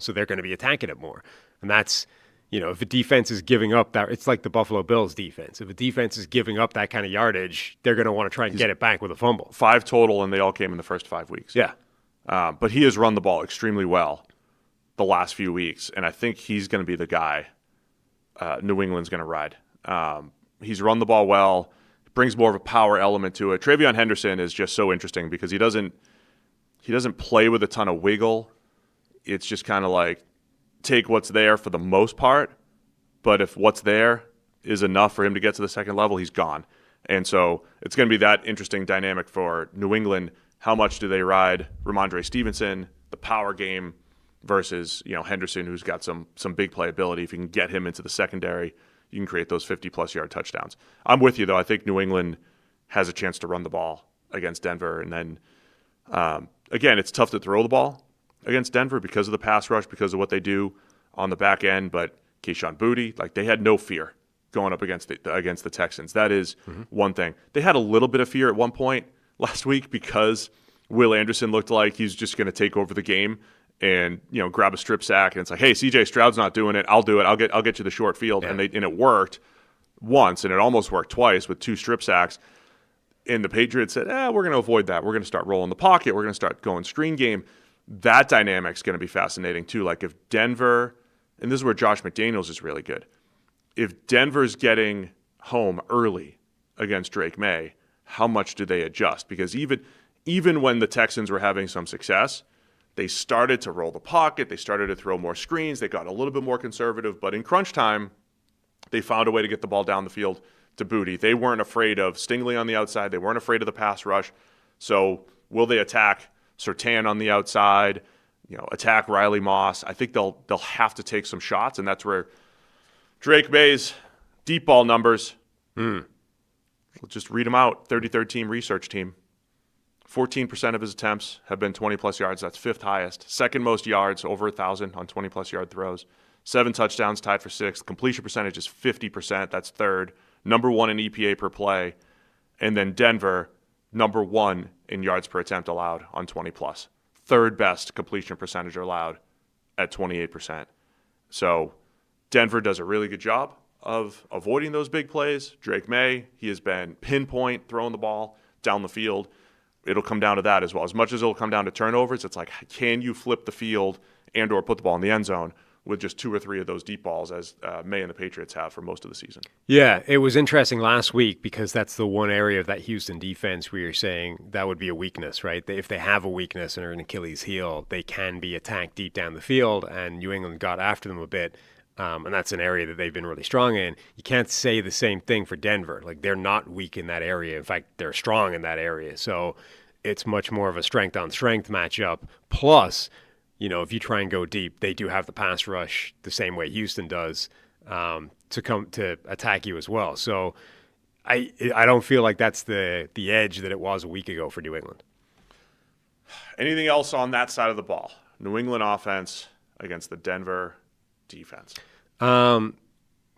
so they're going to be attacking it more. And that's, if a defense is giving up that, it's like the Buffalo Bills defense. If a defense is giving up that kind of yardage, they're going to want to try and get it back with a fumble. 5 total, and they all came in the first 5 weeks. Yeah. But he has run the ball extremely well the last few weeks, and I think he's going to be the guy New England's going to ride. He's run the ball well, brings more of a power element to it. Travion Henderson is just so interesting because he doesn't play with a ton of wiggle. It's just kind of like take what's there for the most part, but if what's there is enough for him to get to the second level, he's gone. And so it's going to be that interesting dynamic for New England. How much do they ride Ramondre Stevenson, the power game, versus Henderson, who's got some big playability. If you can get him into the secondary, you can create those 50-plus yard touchdowns. I'm with you, though. I think New England has a chance to run the ball against Denver. And then, again, it's tough to throw the ball against Denver because of the pass rush, because of what they do on the back end. But Kayshon Boutte, they had no fear going up against the Texans. That is one thing. They had a little bit of fear at one point last week because Will Anderson looked like he's just going to take over the game and grab a strip sack, and it's like, hey, C.J. Stroud's not doing it. I'll do it. I'll get you the short field, and it worked. once, and it almost worked twice with 2 strip sacks. And the Patriots said, we're going to avoid that. We're going to start rolling the pocket. We're going to start going screen game. That dynamic's going to be fascinating too. Like if Denver, and this is where Josh McDaniels is really good. If Denver's getting home early against Drake Maye, how much do they adjust? Because even when the Texans were having some success, they started to roll the pocket. They started to throw more screens. They got a little bit more conservative. But in crunch time, they found a way to get the ball down the field to Booty. They weren't afraid of Stingley on the outside. They weren't afraid of the pass rush. So will they attack Surtain on the outside, attack Riley Moss? I think they'll have to take some shots, and that's where Drake Maye's deep ball numbers, we'll just read them out. 33rd team research team. 14% of his attempts have been 20-plus yards. That's 5th highest. Second most yards, over 1,000 on 20-plus yard throws. 7 touchdowns, tied for 6th. Completion percentage is 50%. That's 3rd. Number 1 in EPA per play. And then Denver, number 1 in yards per attempt allowed on 20-plus. 3rd best completion percentage allowed at 28%. So Denver does a really good job of avoiding those big plays. Drake Maye, he has been pinpoint throwing the ball down the field. It'll come down to that as well. As much as it'll come down to turnovers, it's like, can you flip the field and or put the ball in the end zone with just 2 or 3 of those deep balls as Maye and the Patriots have for most of the season? Yeah, it was interesting last week because that's the one area of that Houston defense where you're saying that would be a weakness, right? If they have a weakness and are an Achilles heel, they can be attacked deep down the field, and New England got after them a bit. And that's an area that they've been really strong in. You can't say the same thing for Denver. Like, they're not weak in that area. In fact, they're strong in that area. So it's much more of a strength-on-strength matchup. Plus, if you try and go deep, they do have the pass rush the same way Houston does to come to attack you as well. So I don't feel like that's the edge that it was a week ago for New England. Anything else on that side of the ball? New England offense against the Denver defense.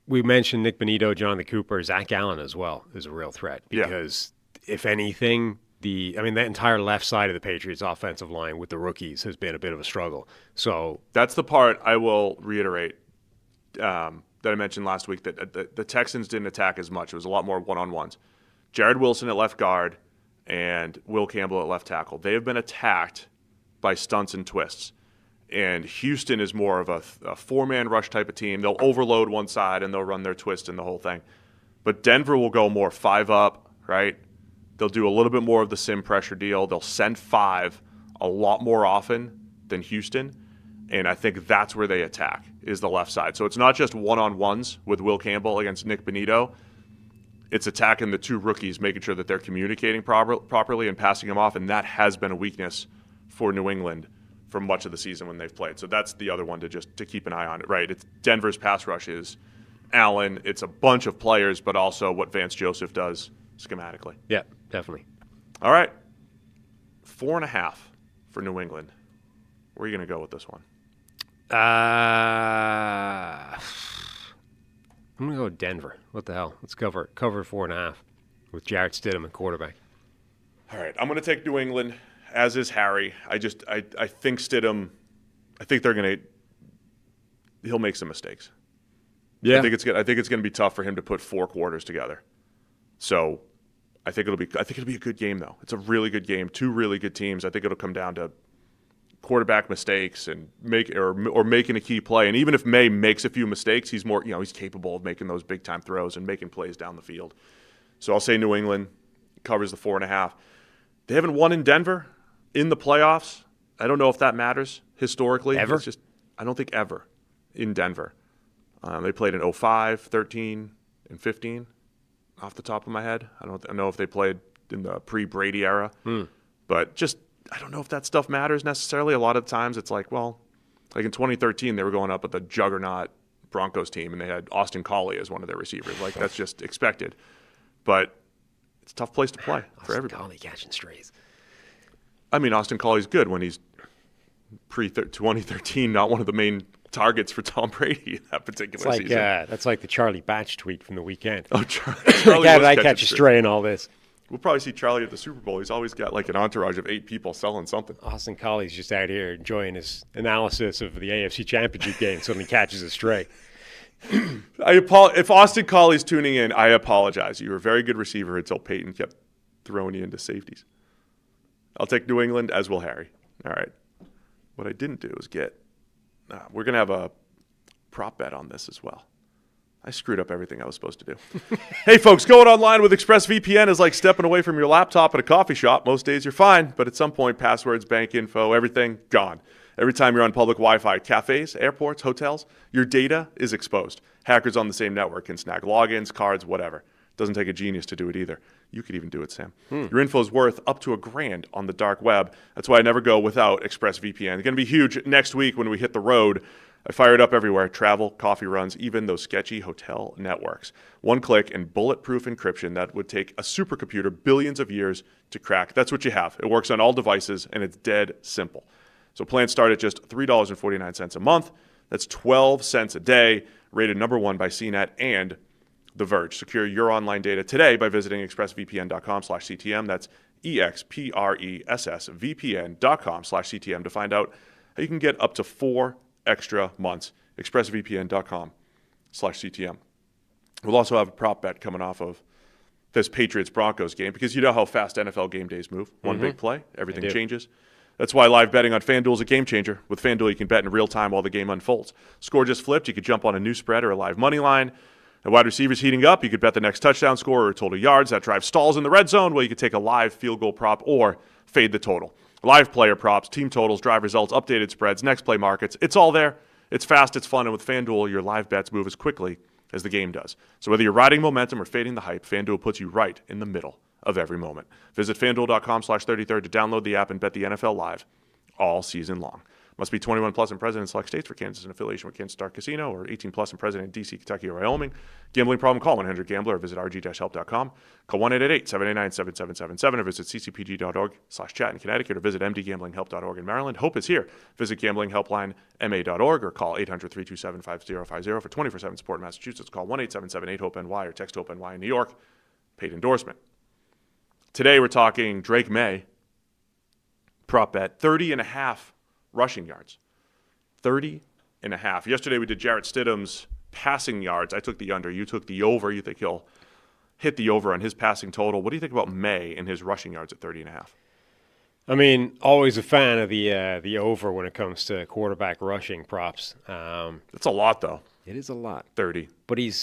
We mentioned Nick Bonito, Jonathan Cooper, Zach Allen as well is a real threat because if anything, the entire left side of the Patriots offensive line with the rookies has been a bit of a struggle. So that's the part I will reiterate that I mentioned last week that the Texans didn't attack as much. It was a lot more one-on-ones. Jared Wilson at left guard and Will Campbell at left tackle. They have been attacked by stunts and twists. And Houston is more of a 4-man rush type of team. They'll overload one side and they'll run their twist and the whole thing. But Denver will go more 5 up, right? They'll do a little bit more of the sim pressure deal. They'll send 5 a lot more often than Houston. And I think that's where they attack, is the left side. So it's not just one-on-ones with Will Campbell against Nick Bonito. It's attacking the 2 rookies, making sure that they're communicating properly and passing them off. And that has been a weakness for New England for much of the season when they've played. So that's the other one to keep an eye on, right? It's Denver's pass rush is Allen. It's a bunch of players, but also what Vance Joseph does schematically. Yeah, definitely. All right. 4.5 for New England. Where are you going to go with this one? I'm going to go with Denver. What the hell? Let's cover 4.5 with Jarrett Stidham at quarterback. All right. I'm going to take New England, as is Harry. I think Stidham, he'll make some mistakes. Yeah. I think it's going to be tough for him to put 4 quarters together. So I think it'll be a good game though. It's a really good game. 2 really good teams. I think it'll come down to quarterback mistakes and making a key play. And even if Maye makes a few mistakes, he's capable of making those big time throws and making plays down the field. So I'll say New England covers the 4.5. They haven't won in Denver in the playoffs. I don't know if that matters historically. Ever? I don't think ever in Denver. They played in 05, 13, and 15 off the top of my head. I don't know if they played in the pre-Brady era. But I don't know if that stuff matters necessarily. A lot of times it's like in 2013 they were going up with the juggernaut Broncos team and they had Austin Collie as one of their receivers. Like, that's just expected. But it's a tough place to play for everybody. Austin Collie catching strays. I mean, Austin Collie's good when he's pre-2013, not one of the main targets for Tom Brady in that particular season. That's like the Charlie Batch tweet from the weekend. Oh, Charlie How did I catch a stray in all this? We'll probably see Charlie at the Super Bowl. He's always got like an entourage of 8 people selling something. Austin Collie's just out here enjoying his analysis of the AFC Championship game, so he catches a stray. If Austin Colley's tuning in, I apologize. You were a very good receiver until Peyton kept throwing you into safeties. I'll take New England, as will Harry. All right. What I didn't do is we're going to have a prop bet on this as well. I screwed up everything I was supposed to do. Hey, folks, going online with ExpressVPN is like stepping away from your laptop at a coffee shop. Most days you're fine, but at some point, passwords, bank info, everything, gone. Every time you're on public Wi-Fi, cafes, airports, hotels, your data is exposed. Hackers on the same network can snag logins, cards, whatever. Doesn't take a genius to do it either. You could even do it, Sam. Your info is worth up to $1,000 on the dark web. That's why I never go without ExpressVPN. It's going to be huge next week when we hit the road. I fire it up everywhere. Travel, coffee runs, even those sketchy hotel networks. One click and bulletproof encryption that would take a supercomputer billions of years to crack. That's what you have. It works on all devices, and it's dead simple. So plans start at just $3.49 a month. That's 12 cents a day, rated #1 by CNET and The Verge. Secure your online data today by visiting expressvpn.com/CTM. That's expressvpn.com/CTM to find out how you can get up to 4 extra months. expressvpn.com/CTM. We'll also have a prop bet coming off of this Patriots-Broncos game because you know how fast NFL game days move. One big play, everything changes. That's why live betting on FanDuel is a game changer. With FanDuel, you can bet in real time while the game unfolds. Score just flipped, you could jump on a new spread or a live money line. The wide receivers heating up, you could bet the next touchdown score or total yards. That drives stalls in the red zone. Well, you could take a live field goal prop or fade the total. Live player props, team totals, drive results, updated spreads, next play markets. It's all there. It's fast, it's fun, and with FanDuel, your live bets move as quickly as the game does. So whether you're riding momentum or fading the hype, FanDuel puts you right in the middle of every moment. Visit FanDuel.com/33rd to download the app and bet the NFL live all season long. Must be 21 plus and present in select states. For Kansas, an affiliation with Kansas Star Casino, or 18 plus and present in D.C., Kentucky, or Wyoming. Gambling problem? Call 1-800-GAMBLER or visit rg-help.com. Call 1-888-789-7777 or visit ccpg.org/chat in Connecticut or visit mdgamblinghelp.org in Maryland. Hope is here. Visit gamblinghelplinema.org or call 800-327-5050 for 24/7 support in Massachusetts. Call 1-877-8-HOPE-NY or text HOPE-NY in New York. Paid endorsement. Today we're talking Drake Maye. Prop bet, 30.5 rushing yards. 30.5. Yesterday we did Jarrett Stidham's passing yards. I took the under. You took the over. You think he'll hit the over on his passing total. What do you think about Maye and his rushing yards at 30.5? I mean, always a fan of the over when it comes to quarterback rushing props. That's a lot, though. It is a lot. 30. But he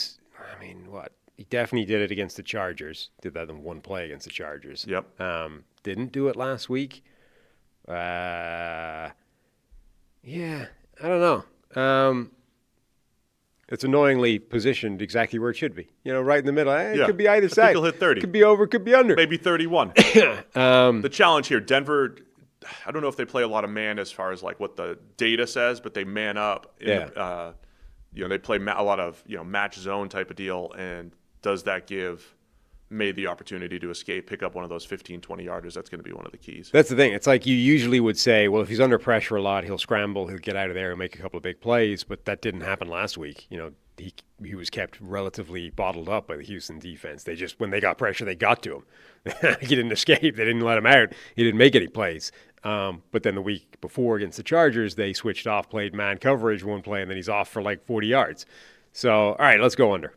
definitely did it against the Chargers. Did that in one play against the Chargers. Yep. Didn't do it last week. Yeah, I don't know. It's annoyingly positioned exactly where it should be. Right in the middle. It could be either side. I think he'll hit 30. Could be over, could be under. Maybe 31. The challenge here, Denver, I don't know if they play a lot of man as far as like what the data says, but they man up. They play a lot of match zone type of deal, and does that give Maye the opportunity to escape, pick up one of those 15, 20-yarders? That's going to be one of the keys. That's the thing. It's like you usually would say, well, if he's under pressure a lot, he'll scramble, he'll get out of there and make a couple of big plays, but that didn't happen last week. He was kept relatively bottled up by the Houston defense. When they got pressure, they got to him. He didn't escape. They didn't let him out. He didn't make any plays. But then the week before against the Chargers, they switched off, played man coverage one play, and then he's off for like 40 yards. So, all right, let's go under.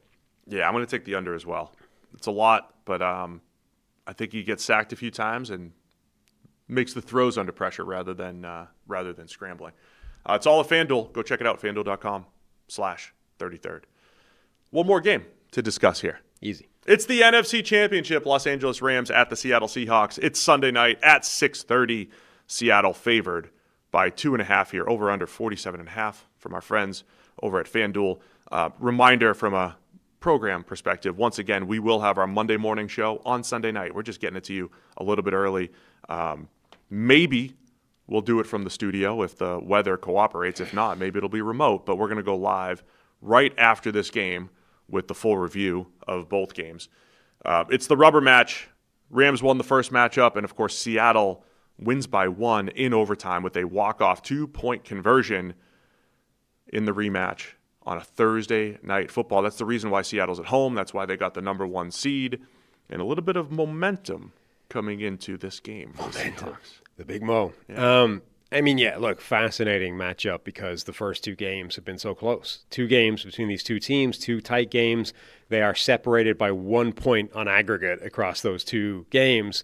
Yeah, I'm going to take the under as well. It's a lot, but I think he gets sacked a few times and makes the throws under pressure rather than scrambling. It's all at FanDuel. Go check it out, FanDuel.com/33rd. One more game to discuss here. Easy. It's the NFC Championship. Los Angeles Rams at the Seattle Seahawks. It's Sunday night at 6:30. Seattle favored by 2.5 here. Over under 47.5 from our friends over at FanDuel. Reminder from a program perspective, once again, we will have our Monday morning show on Sunday night. We're just getting it to you a little bit early. Maybe we'll do it from the studio if the weather cooperates. If not, maybe it'll be remote, but we're going to go live right after this game with the full review of both games. It's the rubber match. Rams won the first matchup, and of course Seattle wins by 1 in overtime with a walk-off 2-point conversion in the rematch on a Thursday night football. That's the reason why Seattle's at home. That's why they got the number 1 seed, and a little bit of momentum coming into this game. Momentum. The big Mo. Yeah. I mean, yeah, look, fascinating matchup because the first two games have been so close. 2 games between these two teams, 2 tight games. They are separated by 1 point on aggregate across those 2 games.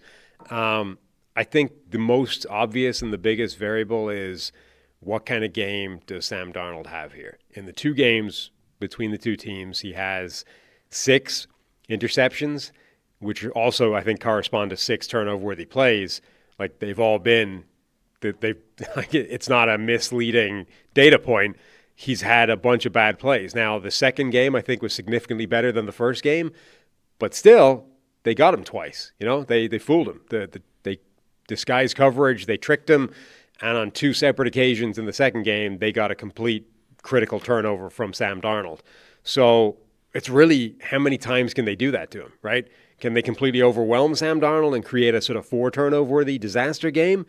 I think the most obvious and the biggest variable is what kind of game does Sam Darnold have here? In the 2 games between the 2 teams, he has 6 interceptions, which also, I think, correspond to 6 turnover-worthy plays. Like, they've all been it's not a misleading data point. He's had a bunch of bad plays. Now, the second game, I think, was significantly better than the first game, but still, they got him twice. They fooled him. They disguised coverage, they tricked him, and on 2 separate occasions in the second game, they got a complete critical turnover from Sam Darnold. So it's really how many times can they do that to him, right? Can they completely overwhelm Sam Darnold and create a sort of 4 turnover-worthy disaster game?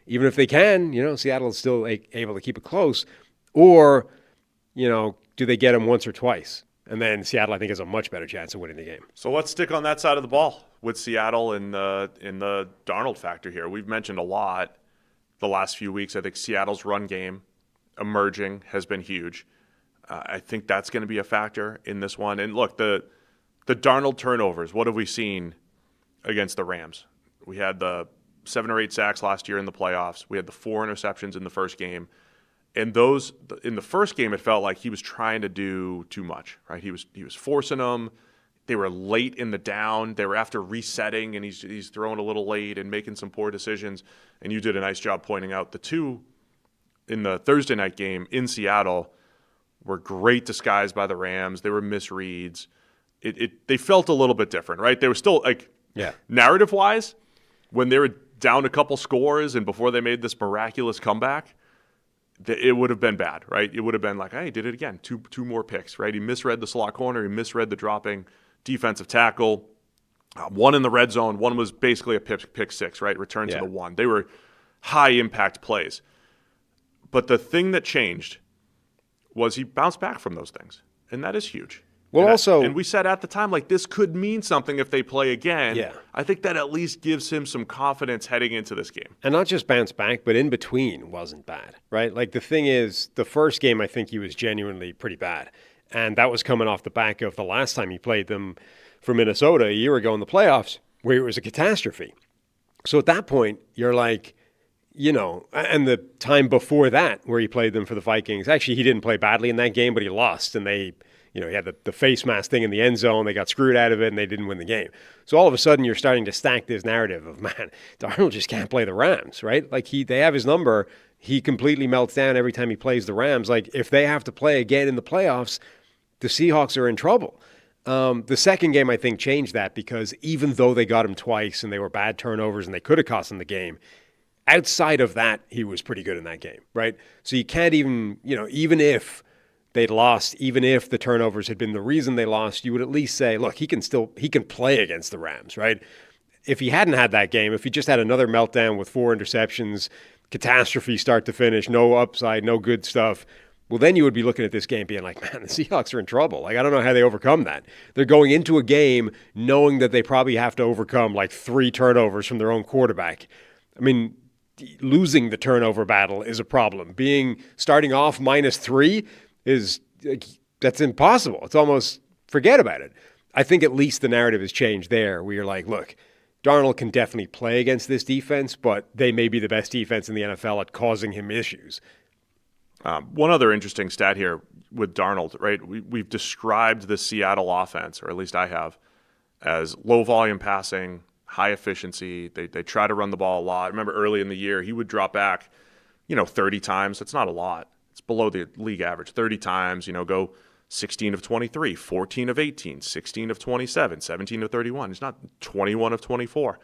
Even if they can, Seattle is still able to keep it close. Or, do they get him once or twice? And then Seattle, I think, has a much better chance of winning the game. So let's stick on that side of the ball with Seattle in the Darnold factor here. We've mentioned a lot the last few weeks. I think Seattle's run game emerging has been huge. I think that's going to be a factor in this one. And look, the Darnold turnovers, what have we seen against the Rams? We had the 7 or 8 sacks last year in the playoffs. We had the 4 interceptions in the first game. And those, in the first game, it felt like he was trying to do too much, right? He was forcing them. They were late in the down. They were after resetting, and he's throwing a little late and making some poor decisions. And you did a nice job pointing out the 2 in the Thursday night game in Seattle were great disguised by the Rams. They were misreads. They felt a little bit different, right? They were still, narrative-wise, when they were down a couple scores and before they made this miraculous comeback, it would have been bad, right? It would have been like, hey, he did it again. Two more picks, right? He misread the slot corner. He misread the dropping defensive tackle. 1 in the red zone. 1 was basically a pick 6, right? Return to the 1. They were high-impact plays. But the thing that changed was he bounced back from those things, and that is huge. Well, and we said at the time, this could mean something if they play again. Yeah. I think that at least gives him some confidence heading into this game. And not just bounce back, but in between wasn't bad, right? Like, the thing is, the first game, I think he was genuinely pretty bad. And that was coming off the back of the last time he played them for Minnesota a year ago in the playoffs, where it was a catastrophe. So at that point, you're like, and the time before that where he played them for the Vikings, actually, he didn't play badly in that game, but he lost, and they... he had the face mask thing in the end zone. They got screwed out of it, and they didn't win the game. So all of a sudden, you're starting to stack this narrative of, man, Darnold just can't play the Rams, right? Like, they have his number. He completely melts down every time he plays the Rams. Like, if they have to play again in the playoffs, the Seahawks are in trouble. The second game, I think, changed that because even though they got him twice and they were bad turnovers and they could have cost him the game, outside of that, he was pretty good in that game, right? So you can't even, even if they'd lost, even if the turnovers had been the reason they lost, you would at least say, look, he can play against the Rams, right? If he hadn't had that game, if he just had another meltdown with 4 interceptions, catastrophe start to finish, no upside, no good stuff, well, then you would be looking at this game being like, man, the Seahawks are in trouble. Like, I don't know how they overcome that. They're going into a game knowing that they probably have to overcome 3 turnovers from their own quarterback. I mean, losing the turnover battle is a problem. Starting off -3 that's impossible. It's almost forget about it. I think at least the narrative has changed there where you're like, look, Darnold can definitely play against this defense, but they may be the best defense in the NFL at causing him issues. One other interesting stat here with Darnold, right? We've described the Seattle offense, or at least I have, as low volume passing, high efficiency. They try to run the ball a lot. I remember early in the year, he would drop back, 30 times. That's not a lot. It's below the league average. 30 times, go 16 of 23, 14 of 18, 16 of 27, 17 of 31. It's not 21 of 24.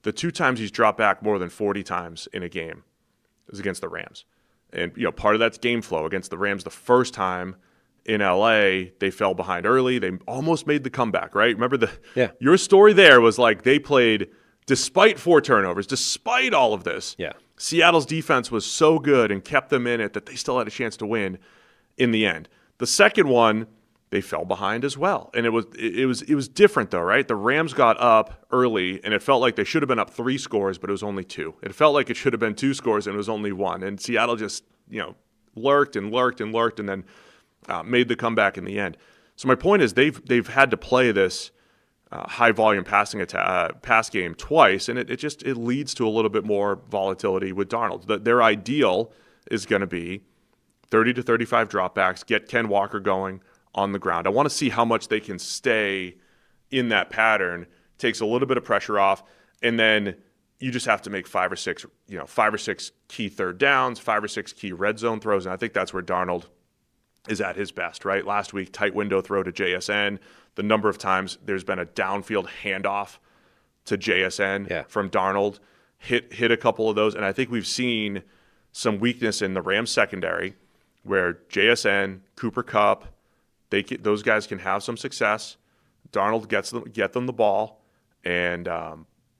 The 2 times he's dropped back more than 40 times in a game is against the Rams. And, part of that's game flow. Against the Rams the first time in LA, they fell behind early. They almost made the comeback, right? Remember your story there was like they played despite 4 turnovers, despite all of this. Yeah. Seattle's defense was so good and kept them in it that they still had a chance to win in the end. The second one they fell behind as well. And it was different though, right? The Rams got up early, and it felt like they should have been up 3 scores, but it was only 2. It felt like it should have been 2 scores, and it was only 1. And Seattle just lurked and then made the comeback in the end. So my point is they've had to play this high volume pass game twice, and it leads to a little bit more volatility with Darnold. Their ideal is going to be 30 to 35 dropbacks, get Ken Walker going on the ground. I want to see how much they can stay in that pattern. Takes a little bit of pressure off, and then you just have to make 5 or 6 key third downs, 5 or 6 key red zone throws, and I think that's where Darnold is at his best, right? Last week, tight window throw to JSN. The number of times there's been a downfield handoff to JSN from Darnold hit a couple of those, and I think we've seen some weakness in the Rams secondary where JSN, Cooper Kupp, those guys can have some success. Darnold get them the ball, and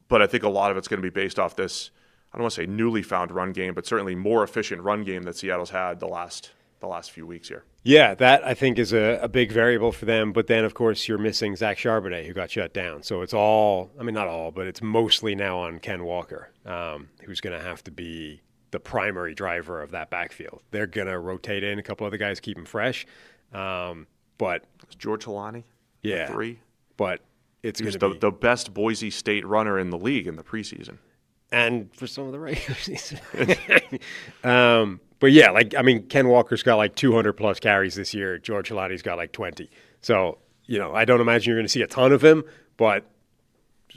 but I think a lot of it's going to be based off this, I don't want to say newly found run game, but certainly more efficient run game that Seattle's had the last few weeks here. Yeah, that I think is a big variable for them. But then, of course, you're missing Zach Charbonnet, who got shut down. So it's all, I mean, not all, but it's mostly now on Ken Walker, who's going to have to be the primary driver of that backfield. They're going to rotate in a couple other guys, keep them fresh. But George Halani, 3. But it's going to be the best Boise State runner in the league in the preseason, and for some of the regular season. But yeah, Ken Walker's got like 200 plus carries this year. George Halani's got like 20. So I don't imagine you're going to see a ton of him. But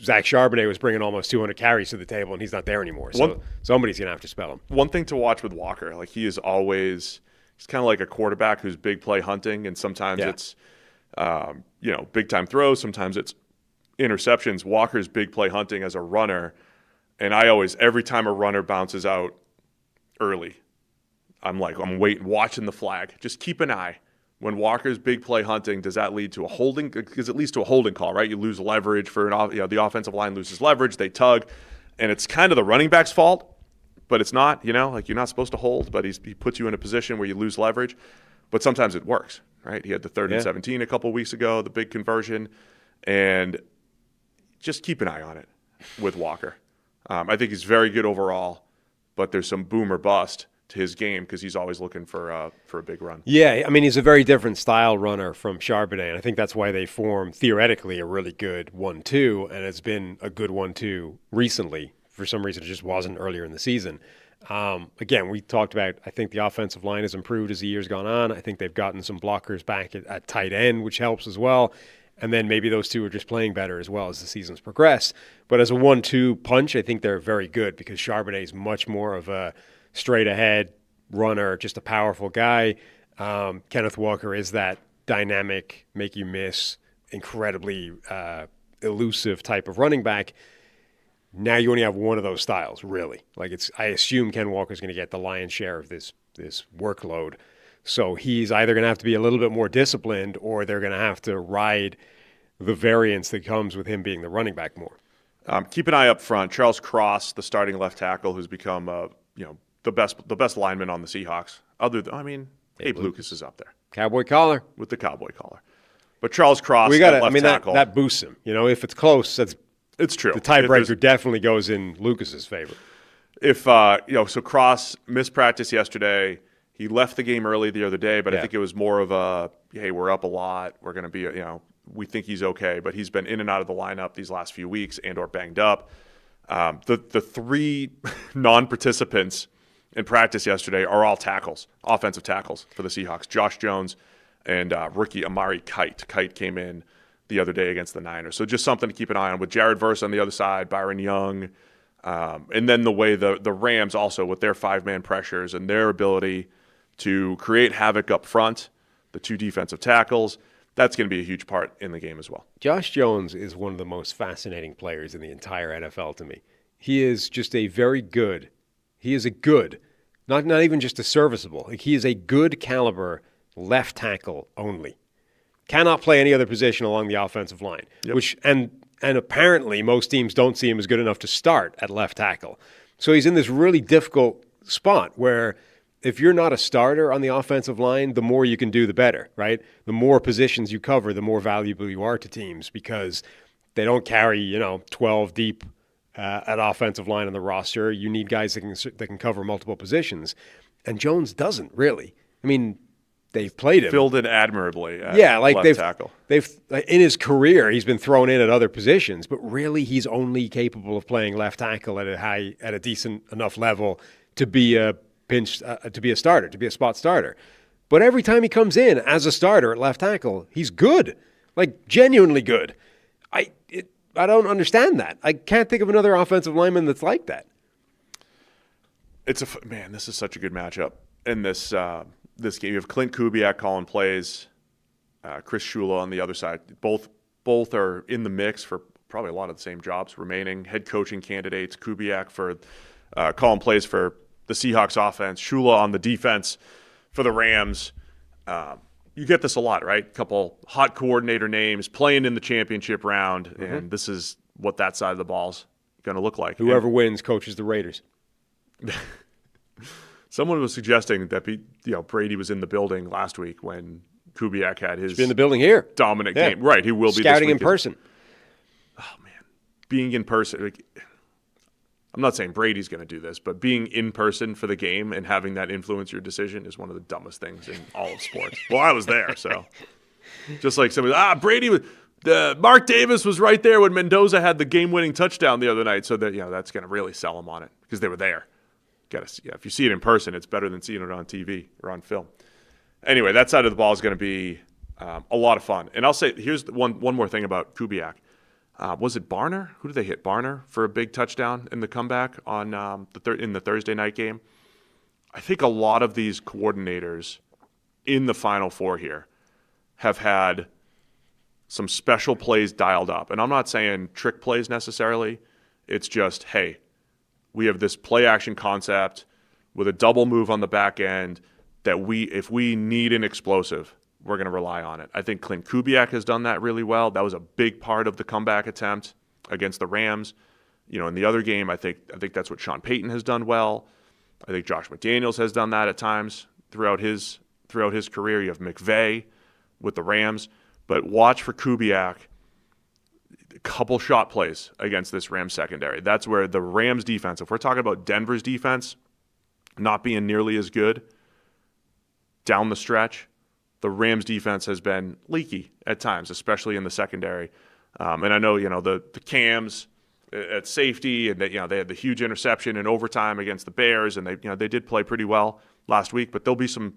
Zach Charbonnet was bringing almost 200 carries to the table, and he's not there anymore. So somebody's going to have to spell him. One thing to watch with Walker, he's kind of like a quarterback who's big play hunting, and sometimes it's, big time throws. Sometimes it's interceptions. Walker's big play hunting as a runner, and every time a runner bounces out early, I'm watching the flag. Just keep an eye. When Walker's big play hunting, does that lead to a holding? Because it leads to a holding call, right? You lose leverage the offensive line loses leverage. They tug, and it's kind of the running back's fault. But it's not, you're not supposed to hold, but he puts you in a position where you lose leverage. But sometimes it works, right? He had the 3rd and 17 a couple weeks ago, the big conversion. And just keep an eye on it with Walker. I think he's very good overall, but there's some boom or bust to his game because he's always looking for a big run. Yeah, I mean, he's a very different style runner from Charbonnet, and I think that's why they form, theoretically, a really good 1-2, and it's been a good 1-2 recently. For some reason, it just wasn't earlier in the season. Again, we talked about, I think the offensive line has improved as the year's gone on. I think they've gotten some blockers back at tight end, which helps as well. And then maybe those two are just playing better as well as the season's progressed. But as a 1-2 punch, I think they're very good because Charbonnet is much more of a straight-ahead runner, just a powerful guy. Kenneth Walker is that dynamic, make-you-miss, incredibly elusive type of running back. Now you only have one of those styles, really. I assume Ken Walker's going to get the lion's share of this workload. So he's either going to have to be a little bit more disciplined, or they're going to have to ride the variance that comes with him being the running back more. Keep an eye up front. Charles Cross, the starting left tackle, who's become the best lineman on the Seahawks. Abe Lucas is up there. Cowboy collar. With the cowboy collar. But Charles Cross, tackle. That boosts him. If it's close, it's true. The tiebreaker definitely goes in Lucas's favor. So Cross missed practice yesterday. He left the game early the other day, but I think it was more of a, hey, we're up a lot. We're going to be, we think he's okay. But he's been in and out of the lineup these last few weeks and or banged up. The 3 non-participants in practice yesterday are all tackles, offensive tackles for the Seahawks. Josh Jones and rookie Amari Kite. Kite came in the other day against the Niners. So just something to keep an eye on with Jared Verse on the other side, Byron Young, and then the way the Rams also with their 5-man pressures and their ability to create havoc up front, the 2 defensive tackles, that's going to be a huge part in the game as well. Josh Jones is one of the most fascinating players in the entire NFL to me. He is just a very good, not even just a serviceable, he is a good caliber left tackle only. Cannot play any other position along the offensive line, which and apparently most teams don't see him as good enough to start at left tackle. So he's in this really difficult spot where if you're not a starter on the offensive line, the more you can do, the better, right? The more positions you cover, the more valuable you are to teams because they don't carry, 12 deep at offensive line on the roster. You need guys that can cover multiple positions. And Jones doesn't really. I mean, they've played him. Filled in admirably at left tackle. They've in his career, he's been thrown in at other positions, but really he's only capable of playing left tackle at a decent enough level to be a starter, to be a spot starter. But every time he comes in as a starter at left tackle, he's good, like genuinely good. I don't understand that. I can't think of another offensive lineman that's like that. This is such a good matchup in this game. You have Clint Kubiak calling plays, Chris Shula on the other side. Both are in the mix for probably a lot of the same jobs remaining. Head coaching candidates, Kubiak for calling plays for the Seahawks offense, Shula on the defense for the Rams. You get this a lot, right? A couple hot coordinator names playing in the championship round, and this is what that side of the ball's going to look like. Whoever wins coaches the Raiders. Someone was suggesting that Brady was in the building last week when Kubiak had his in the building here. Dominant game. Right, he will be scouting this week in person. Oh, man. Being in person. I'm not saying Brady's going to do this, but being in person for the game and having that influence your decision is one of the dumbest things in all of sports. Well, I was there, so. Just like somebody, Brady was. Mark Davis was right there when Mendoza had the game-winning touchdown the other night, so that that's going to really sell him on it because they were there. If you see it in person, it's better than seeing it on TV or on film. Anyway, that side of the ball is going to be a lot of fun. And I'll say, here's one more thing about Kubiak. Was it Barner? Who did they hit? Barner for a big touchdown in the comeback on in the Thursday night game. I think a lot of these coordinators in the Final Four here have had some special plays dialed up. And I'm not saying trick plays necessarily. It's just, hey, we have this play action concept with a double move on the back end that if we need an explosive, we're going to rely on it. I think Clint Kubiak has done that really well. That was a big part of the comeback attempt against the Rams. In the other game, I think that's what Sean Payton has done well. I think Josh McDaniels has done that at times throughout his career. You have McVay with the Rams, but watch for Kubiak. A couple shot plays against this Rams secondary. That's where the Rams defense, if we're talking about Denver's defense not being nearly as good down the stretch, the Rams defense has been leaky at times, especially in the secondary. And I know, the Cams at safety, and they had the huge interception in overtime against the Bears, and they did play pretty well last week. But there'll be some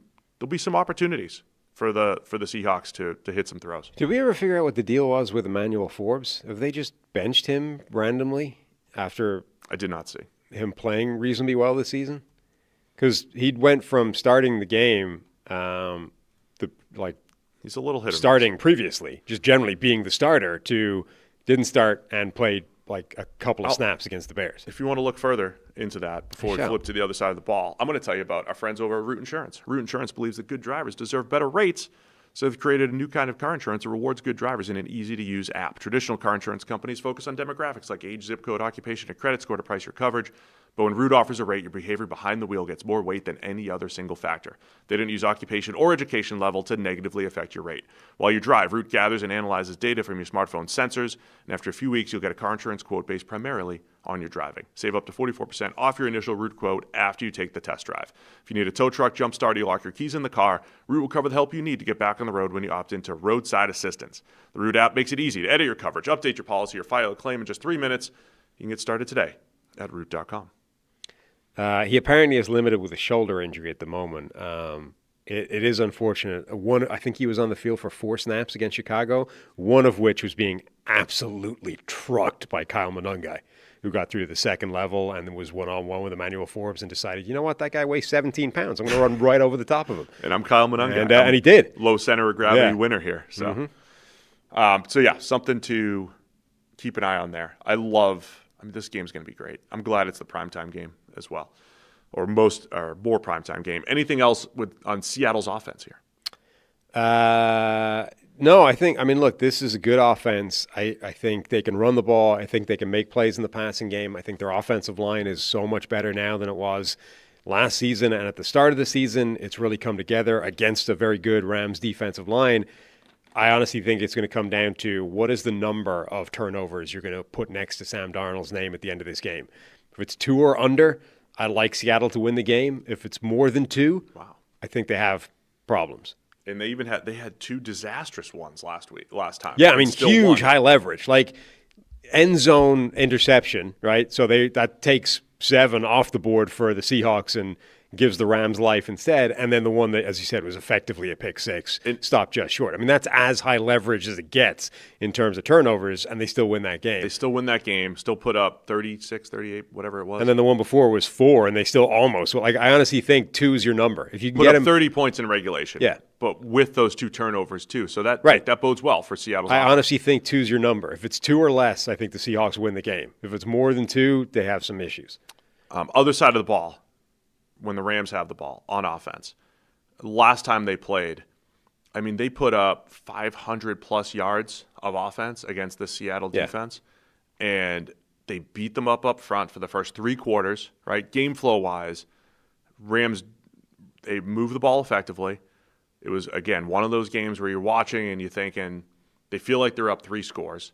opportunities for the Seahawks to hit some throws. Did we ever figure out what the deal was with Emmanuel Forbes? Have they just benched him randomly after? I did not see him playing reasonably well this season, because he went from starting the game. He's a little hit or starting miss. Previously, just generally being the starter, to didn't start and played like a couple of snaps against the Bears. If you want to look further into that before we flip to the other side of the ball, I'm going to tell you about our friends over at Root Insurance. Root Insurance believes that good drivers deserve better rates, so they've created a new kind of car insurance that rewards good drivers in an easy-to-use app. Traditional car insurance companies focus on demographics like age, zip code, occupation, and credit score to price your coverage. But when Root offers a rate, your behavior behind the wheel gets more weight than any other single factor. They don't use occupation or education level to negatively affect your rate. While you drive, Root gathers and analyzes data from your smartphone sensors, and after a few weeks, you'll get a car insurance quote based primarily on your driving. Save up to 44% off your initial Root quote after you take the test drive. If you need a tow truck, jump start, or you lock your keys in the car, Root will cover the help you need to get back on the road when you opt into roadside assistance. The Root app makes it easy to edit your coverage, update your policy, or file a claim in just 3 minutes. You can get started today at Root.com. He apparently is limited with a shoulder injury at the moment. It is unfortunate. I think he was on the field for 4 snaps against Chicago, one of which was being absolutely trucked by Kyle Monungai, who got through to the second level and was one-on-one with Emmanuel Forbes and decided, you know what, that guy weighs 17 pounds. I'm going to run right over the top of him. And I'm Kyle Monungai. And he did. Low center of gravity winner here. So, something to keep an eye on there. This game's going to be great. I'm glad it's the primetime game as well, or more primetime game. Anything else on Seattle's offense here? No, look, this is a good offense. I think they can run the ball. I think they can make plays in the passing game. I think their offensive line is so much better now than it was last season and at the start of the season. It's really come together against a very good Rams defensive line. I honestly think it's going to come down to what is the number of turnovers you're going to put next to Sam Darnold's name at the end of this game. If it's 2 or under, I like Seattle to win the game. If it's more than 2, I think they have problems. And they had 2 disastrous ones last time. Yeah, I mean, huge high leverage. Like end zone interception, right? So that takes 7 off the board for the Seahawks and gives the Rams life instead. And then the one that, as you said, was effectively a pick 6, stopped just short. I mean, that's as high leverage as it gets in terms of turnovers, and they still win that game. They still win that game, still put up 36, 38, whatever it was. And then the one before was 4, and they still almost. Like, I honestly think 2 is your number. If you can get them 30 points in regulation. Yeah. But with those 2 turnovers, too. So that bodes well for Seattle's offense. Honestly think 2 is your number. If it's 2 or less, I think the Seahawks win the game. If it's more than 2, they have some issues. Other side of the ball, when the Rams have the ball on offense, last time they played, I mean, they put up 500-plus yards of offense against the Seattle defense, and they beat them up front for the first 3 quarters, right? Game flow-wise, Rams, they move the ball effectively. It was, again, one of those games where you're watching and you're thinking they feel like they're up 3 scores.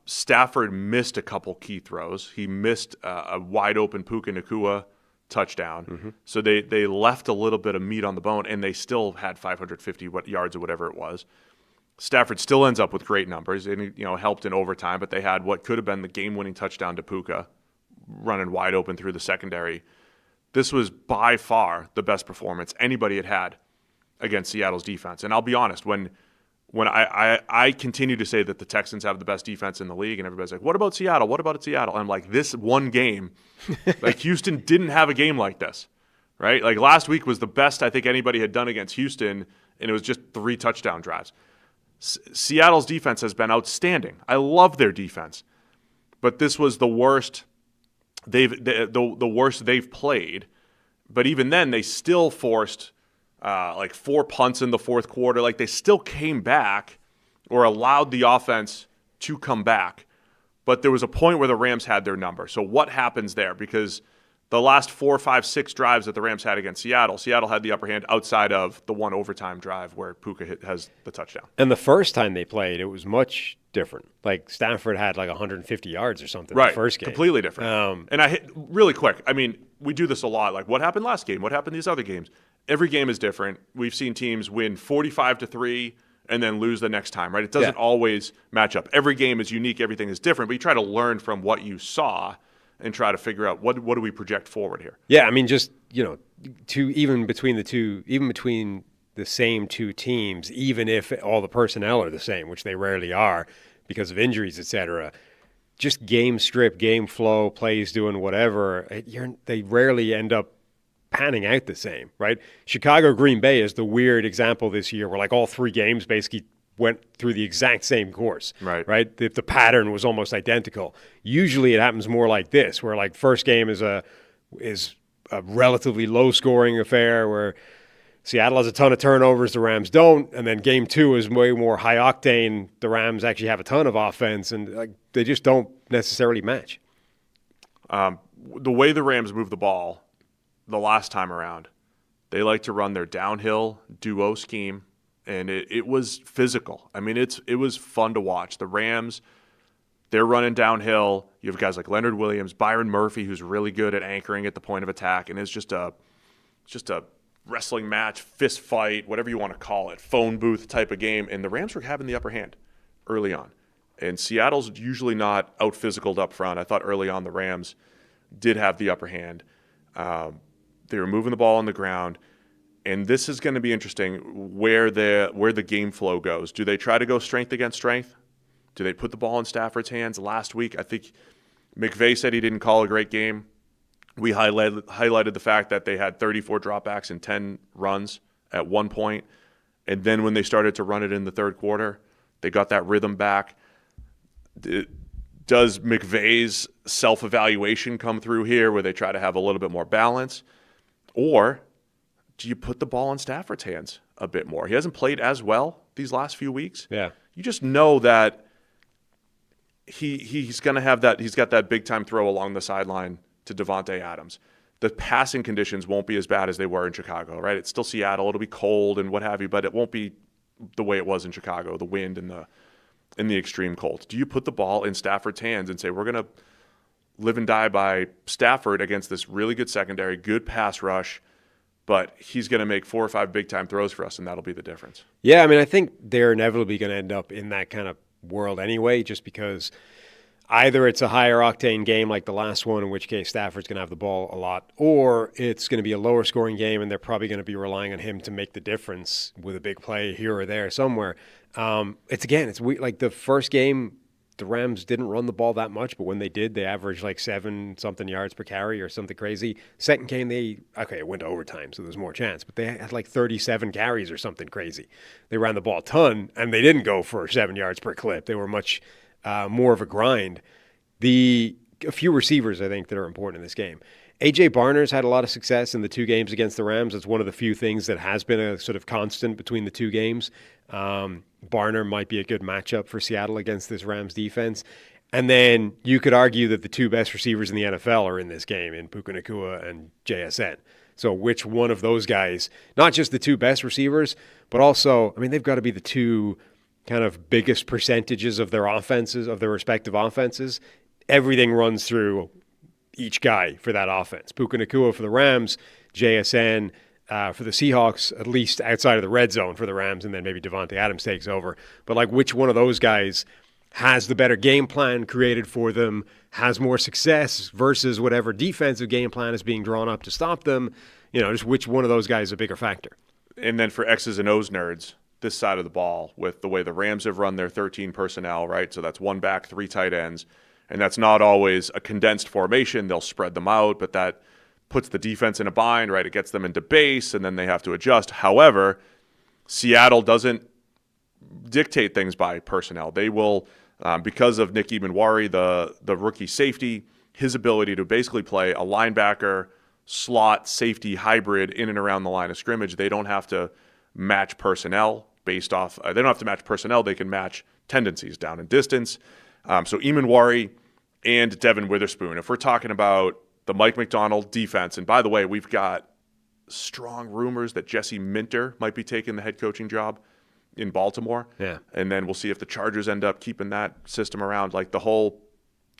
Stafford missed a couple key throws. He missed a wide-open Puka Nacua touchdown. Mm-hmm. So they left a little bit of meat on the bone, and they still had 550 yards or whatever it was. Stafford still ends up with great numbers, and helped in overtime, but they had what could have been the game-winning touchdown to Puka, running wide open through the secondary. This was by far the best performance anybody had against Seattle's defense. And I'll be honest, when I continue to say that the Texans have the best defense in the league, and everybody's like, what about Seattle? What about Seattle? And I'm like, this one game, like Houston didn't have a game like this, right? Like last week was the best I think anybody had done against Houston, and it was just 3 touchdown drives. Seattle's defense has been outstanding. I love their defense. But this was the worst the worst they've played. But even then, they still forced like 4 punts in the fourth quarter. Like they still came back or allowed the offense to come back. But there was a point where the Rams had their number. So what happens there? Because the last 4, 5, 6 drives that the Rams had against Seattle had the upper hand outside of the one overtime drive where Puka has the touchdown. And the first time they played, it was much different. Like Stafford had like 150 yards or something right. in the first game. Completely different. And really quick, I mean, we do this a lot. Like what happened last game? What happened these other games? Every game is different. We've seen teams win 45-3 and then lose the next time, right? It doesn't always match up. Every game is unique. Everything is different. But you try to learn from what you saw and try to figure out what do we project forward here. Yeah, I mean, just, even between the same 2 teams, even if all the personnel are the same, which they rarely are because of injuries, et cetera, just game strip, game flow, plays doing whatever, they rarely end up panning out the same, right? Chicago-Green Bay is the weird example this year where like all 3 games basically went through the exact same course, right? The pattern was almost identical. Usually it happens more like this, where like first game is a relatively low-scoring affair where Seattle has a ton of turnovers, the Rams don't, and then game 2 is way more high-octane. The Rams actually have a ton of offense, and like they just don't necessarily match. The way the Rams move the ball the last time around, they like to run their downhill duo scheme. And it was physical. I mean, it was fun to watch. The Rams, they're running downhill. You have guys like Leonard Williams, Byron Murphy, who's really good at anchoring at the point of attack, and it's just a wrestling match, fist fight, whatever you want to call it, phone booth type of game. And the Rams were having the upper hand early on. And Seattle's usually not out-physicaled up front. I thought early on the Rams did have the upper hand. They were moving the ball on the ground. And this is going to be interesting where the game flow goes. Do they try to go strength against strength? Do they put the ball in Stafford's hands? Last week, I think McVay said he didn't call a great game. We highlighted the fact that they had 34 dropbacks and 10 runs at one point. And then when they started to run it in the third quarter, they got that rhythm back. Does McVay's self-evaluation come through here where they try to have a little bit more balance? Or do you put the ball in Stafford's hands a bit more? He hasn't played as well these last few weeks. Yeah. You just know that he's going to have that. He's got that big-time throw along the sideline to Devontae Adams. the passing conditions won't be as bad as they were in Chicago, right? It's still Seattle. It'll be cold and what have you, but it won't be the way it was in Chicago, the wind and the extreme cold. Do you put the ball in Stafford's hands and say, we're going to live and die by Stafford against this really good secondary, good pass rush, but he's going to make 4 or 5 big-time throws for us, and that'll be the difference? Yeah, I mean, I think they're inevitably going to end up in that kind of world anyway, just because either it's a higher octane game like the last one, in which case Stafford's going to have the ball a lot, or it's going to be a lower scoring game and they're probably going to be relying on him to make the difference with a big play here or there somewhere. It's like the first game, the Rams didn't run the ball that much, but when they did, they averaged like 7-something yards per carry or something crazy. Second game, it went to overtime, so there's more chance, but they had like 37 carries or something crazy. They ran the ball a ton, and they didn't go for 7 yards per clip. They were much more of a grind. A few receivers, I think, that are important in this game. A.J. Barner's had a lot of success in the 2 games against the Rams. It's one of the few things that has been a sort of constant between the 2 games. Barner might be a good matchup for Seattle against this Rams defense. And then you could argue that the 2 best receivers in the NFL are in this game, in Puka Nacua and JSN. So which one of those guys, not just the 2 best receivers, but also, I mean, they've got to be the 2 kind of biggest percentages of their offenses, of their respective offenses. Everything runs through each guy for that offense. Puka Nacua for the Rams, JSN for the Seahawks, at least outside of the red zone for the Rams, and then maybe Devontae Adams takes over. But like, which one of those guys has the better game plan created for them, has more success versus whatever defensive game plan is being drawn up to stop them? Just which one of those guys is a bigger factor? And then for X's and O's nerds, this side of the ball, with the way the Rams have run their 13 personnel, right? So that's 1 back, 3 tight ends. And that's not always a condensed formation. They'll spread them out, but that puts the defense in a bind, right? It gets them into base, and then they have to adjust. However, Seattle doesn't dictate things by personnel. They will, because of Nick Ebenwari, the rookie safety, his ability to basically play a linebacker, slot, safety hybrid in and around the line of scrimmage. They don't have to match personnel based off. They don't have to match personnel. They can match tendencies down and distance. So Ebenwari and Devin Witherspoon. If we're talking about the Mike McDonald defense, and by the way, we've got strong rumors that Jesse Minter might be taking the head coaching job in Baltimore. Yeah. And then we'll see if the Chargers end up keeping that system around. Like the whole,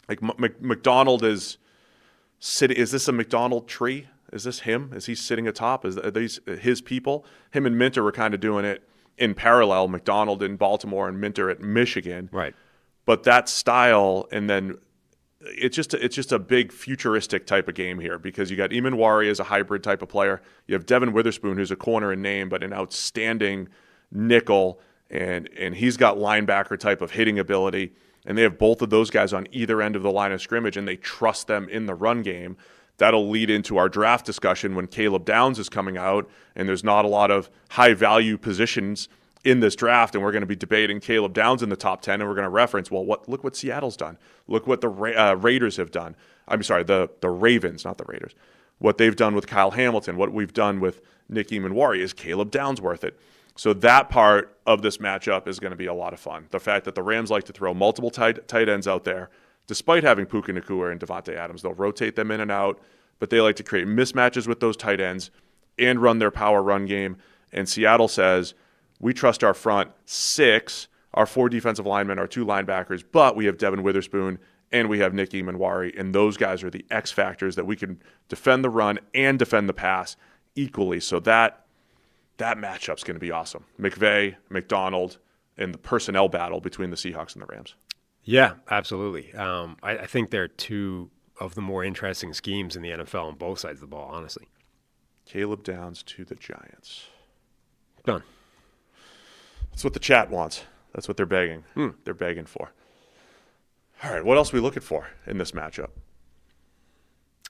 like McDonald is sitting. Is this a McDonald tree? Is this him? Is he sitting atop? Are these his people? Him and Minter were kind of doing it in parallel. McDonald in Baltimore and Minter at Michigan. Right. But that style, and then it's just a big futuristic type of game here, because you got Ebenwari as a hybrid type of player. You have Devin Witherspoon, who's a corner in name, but an outstanding nickel, and he's got linebacker type of hitting ability. And they have both of those guys on either end of the line of scrimmage, and they trust them in the run game. That'll lead into our draft discussion when Caleb Downs is coming out, and there's not a lot of high-value positions in this draft, and we're going to be debating Caleb Downs in the top 10, and we're going to reference, look what Seattle's done. Look what the Raiders have done. I'm sorry, the Ravens, not the Raiders. What they've done with Kyle Hamilton, what we've done with Nick Ebenwari. Is Caleb Downs worth it? So that part of this matchup is going to be a lot of fun. The fact that the Rams like to throw multiple tight ends out there, despite having Puka Nacua and Devontae Adams. They'll rotate them in and out, but they like to create mismatches with those tight ends and run their power run game. And Seattle says, we trust our front 6, our 4 defensive linemen, our 2 linebackers, but we have Devin Witherspoon and we have Nick Ebenwari, and those guys are the X factors that we can defend the run and defend the pass equally. So that matchup's going to be awesome. McVay, McDonald, and the personnel battle between the Seahawks and the Rams. Yeah, absolutely. I think they're 2 of the more interesting schemes in the NFL on both sides of the ball, honestly. Caleb Downs to the Giants. Done. That's what the chat wants. That's what they're begging. They're begging for. All right, what else are we looking for in this matchup?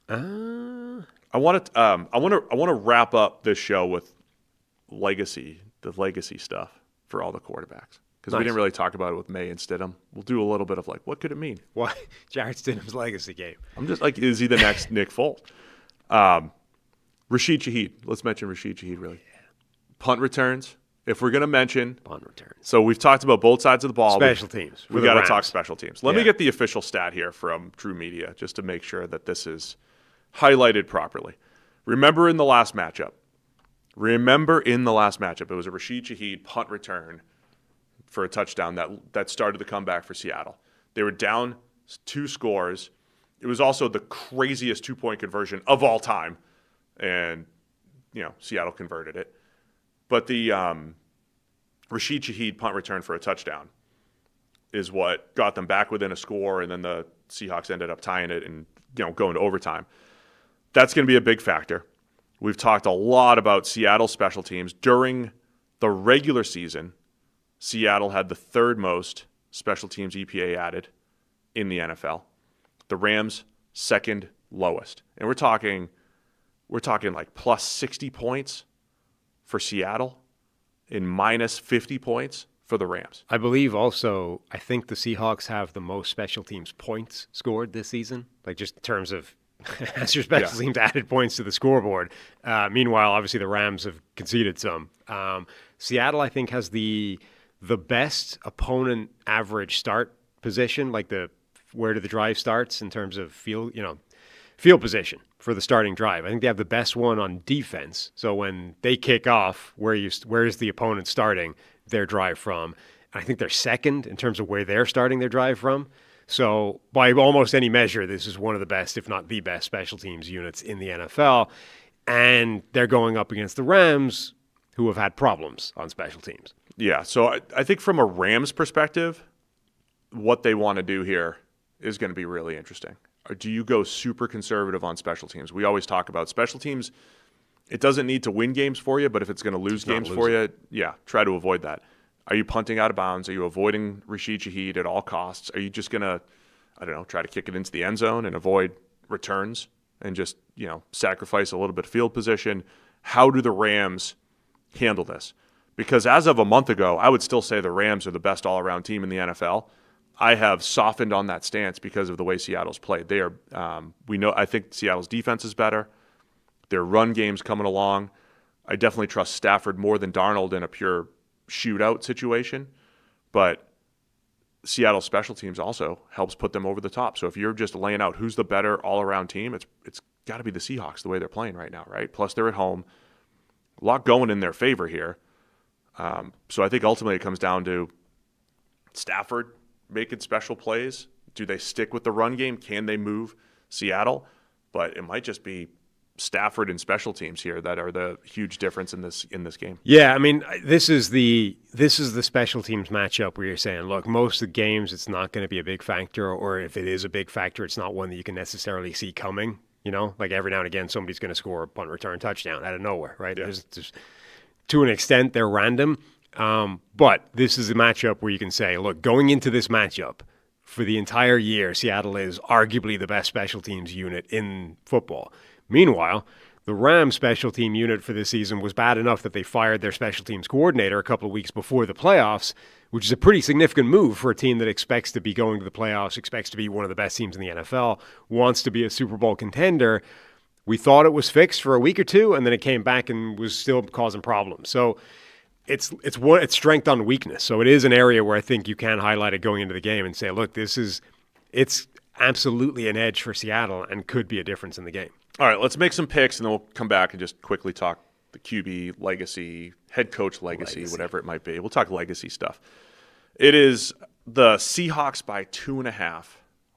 I want to wrap up this show with the legacy stuff for all the quarterbacks, because we didn't really talk about it with Maye and Stidham. We'll do a little bit of what could it mean? Why Jarrett Stidham's legacy game? I'm just like, is he the next Nick Foles? Rashid Shaheed. Let's mention Rashid Shaheed really. Yeah. Punt returns. If we're going to mention punt returns, so we've talked about both sides of the ball. Special teams. We got to talk special teams. Let me get the official stat here from True Media just to make sure that this is highlighted properly. Remember in the last matchup, it was a Rashid Shaheed punt return for a touchdown that started the comeback for Seattle. They were down 2 scores. It was also the craziest 2-point conversion of all time. And, Seattle converted it. But the Rashid Shaheed punt return for a touchdown is what got them back within a score, and then the Seahawks ended up tying it and going to overtime. That's going to be a big factor. We've talked a lot about Seattle special teams. During the regular season, Seattle had the 3rd most special teams EPA added in the NFL. The Rams, 2nd lowest. And we're talking like plus 60 points for Seattle and minus 50 points for the Rams. I believe also, I think the Seahawks have the most special teams points scored this season, like just in terms of as your special teams added points to the scoreboard. Meanwhile, obviously the Rams have conceded some. Seattle, I think, has the best opponent average start position, like where do the drive starts in terms of field position for the starting drive. I think they have the best one on defense. So when they kick off, where is the opponent starting their drive from? And I think they're 2nd in terms of where they're starting their drive from. So by almost any measure, this is one of the best, if not the best, special teams units in the NFL. And they're going up against the Rams, who have had problems on special teams. Yeah, so I think from a Rams perspective, what they want to do here is going to be really interesting. Or do you go super conservative on special teams? We always talk about special teams. It doesn't need to win games for you, but if it's going to lose games for you, try to avoid that. Are you punting out of bounds? Are you avoiding Rashid Shaheed at all costs? Are you just going to, try to kick it into the end zone and avoid returns and just, sacrifice a little bit of field position? How do the Rams handle this? Because as of a month ago, I would still say the Rams are the best all-around team in the NFL. I have softened on that stance because of the way Seattle's played. They are, I think Seattle's defense is better. Their run game's coming along. I definitely trust Stafford more than Darnold in a pure shootout situation, but Seattle special teams also helps put them over the top. So if you're just laying out who's the better all-around team, it's got to be the Seahawks the way they're playing right now, right? Plus they're at home. A lot going in their favor here. So I think ultimately it comes down to Stafford making special plays. Do they stick with the run game? Can they move Seattle? But it might just be Stafford and special teams here that are the huge difference in this game. Yeah, I mean, this is the special teams matchup where you're saying, look, most of the games it's not going to be a big factor, or if it is a big factor, it's not one that you can necessarily see coming. Like every now and again, somebody's going to score a punt return touchdown out of nowhere, right? Yeah. There's, to an extent, they're random, but this is a matchup where you can say, look, going into this matchup for the entire year, Seattle is arguably the best special teams unit in football. Meanwhile, the Rams special team unit for this season was bad enough that they fired their special teams coordinator a couple of weeks before the playoffs, which is a pretty significant move for a team that expects to be going to the playoffs, expects to be one of the best teams in the NFL, wants to be a Super Bowl contender. We thought it was fixed for a week or two, and then it came back and was still causing problems. So it's strength on weakness. So it is an area where I think you can highlight it going into the game and say, look, it's absolutely an edge for Seattle and could be a difference in the game. All right, let's make some picks, and then we'll come back and just quickly talk the QB legacy, head coach legacy, whatever it might be. We'll talk legacy stuff. It is the Seahawks by 2.5.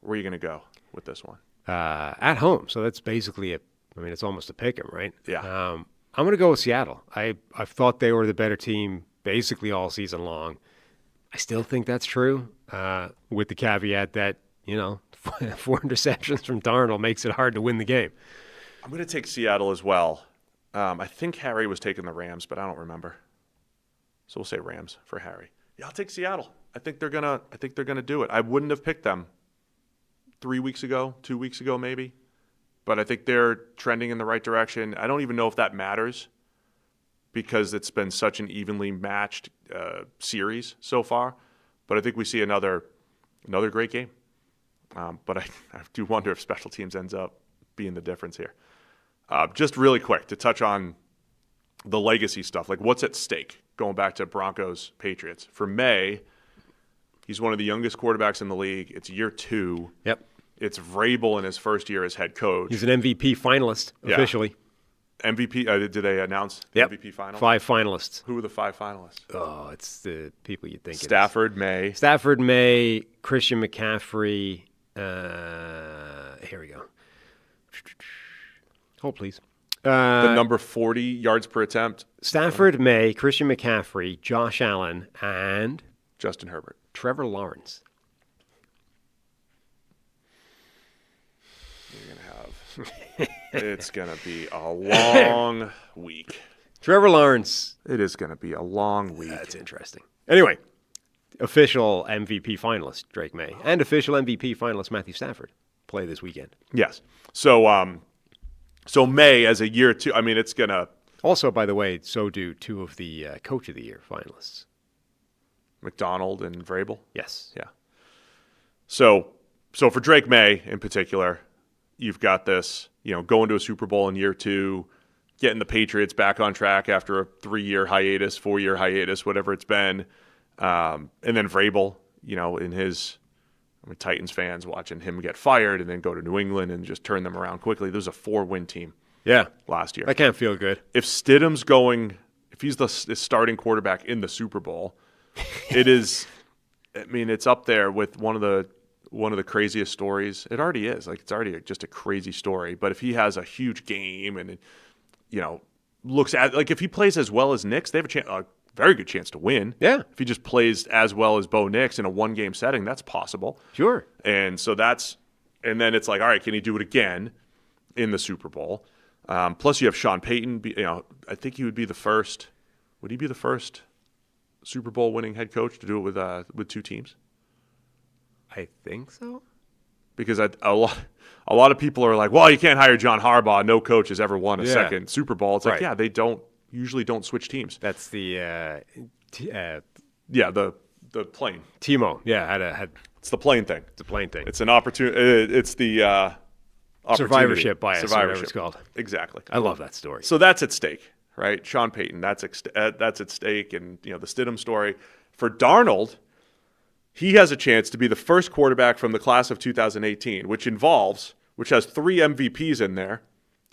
Where are you going to go with this one? At home. So that's basically it's almost a pick 'em, right? Yeah. I'm going to go with Seattle. I've thought they were the better team basically all season long. I still think that's true, with the caveat that, 4 interceptions from Darnold makes it hard to win the game. I'm going to take Seattle as well. I think Harry was taking the Rams, but I don't remember. So we'll say Rams for Harry. Yeah, I'll take Seattle. I think they're gonna do it. I wouldn't have picked them 3 weeks ago, 2 weeks ago maybe, but I think they're trending in the right direction. I don't even know if that matters because it's been such an evenly matched series so far. But I think we see another great game. But I do wonder if special teams ends up being the difference here. Just really quick to touch on the legacy stuff, like what's at stake going back to Broncos, Patriots. For Maye, he's one of the youngest quarterbacks in the league. It's year 2. Yep. It's Vrabel in his first year as head coach. He's an MVP finalist, officially. MVP, did they announce MVP final? 5 finalists. Who were the 5 finalists? Oh, it's the people you think Stafford, Maye. Stafford, Maye, Christian McCaffrey. Here we go. Hold, please. The number 40 yards per attempt. Stafford, Maye, Christian McCaffrey, Josh Allen, and Justin Herbert. Trevor Lawrence. It's going to be a long week. Trevor Lawrence. It is going to be a long week. That's interesting. Anyway, official MVP finalist Drake Maye and official MVP finalist Matthew Stafford play this weekend. Yes. So Maye as a year 2, I mean, it's going to... Also, by the way, so do 2 of the Coach of the Year finalists. McDonald and Vrabel? Yes. Yeah. So for Drake Maye in particular, you've got this, going to a Super Bowl in year 2, getting the Patriots back on track after a 3-year hiatus, 4-year hiatus, whatever it's been. And then Vrabel, in his Titans fans watching him get fired and then go to New England and just turn them around quickly. There was a 4-win team last year. That can't feel good. If Stidham's going, if he's the starting quarterback in the Super Bowl, it is, it's up there with one of the craziest stories. It already is. It's already just a crazy story. But if he has a huge game and, looks at, if he plays as well as Nix, they have a very good chance to win. Yeah. If he just plays as well as Bo Nix in a 1-game setting, that's possible. Sure. And so and then it's all right, can he do it again in the Super Bowl? Plus you have Sean Payton. I think he would be the first. Would he be the first Super Bowl winning head coach to do it with 2 teams? I think so. Because a lot of people are like, well, you can't hire John Harbaugh. No coach has ever won a second Super Bowl. It's like, they usually don't switch teams. That's the the plane. Timo. Yeah, had it's the plane thing. It's a plane thing. It's an opportunity. It's the survivorship bias. Whatever it's called. Exactly. I love that story. So that's at stake, right? Sean Payton. That's at stake, and the Stidham story for Darnold. He has a chance to be the first quarterback from the class of 2018, which has 3 MVPs in there,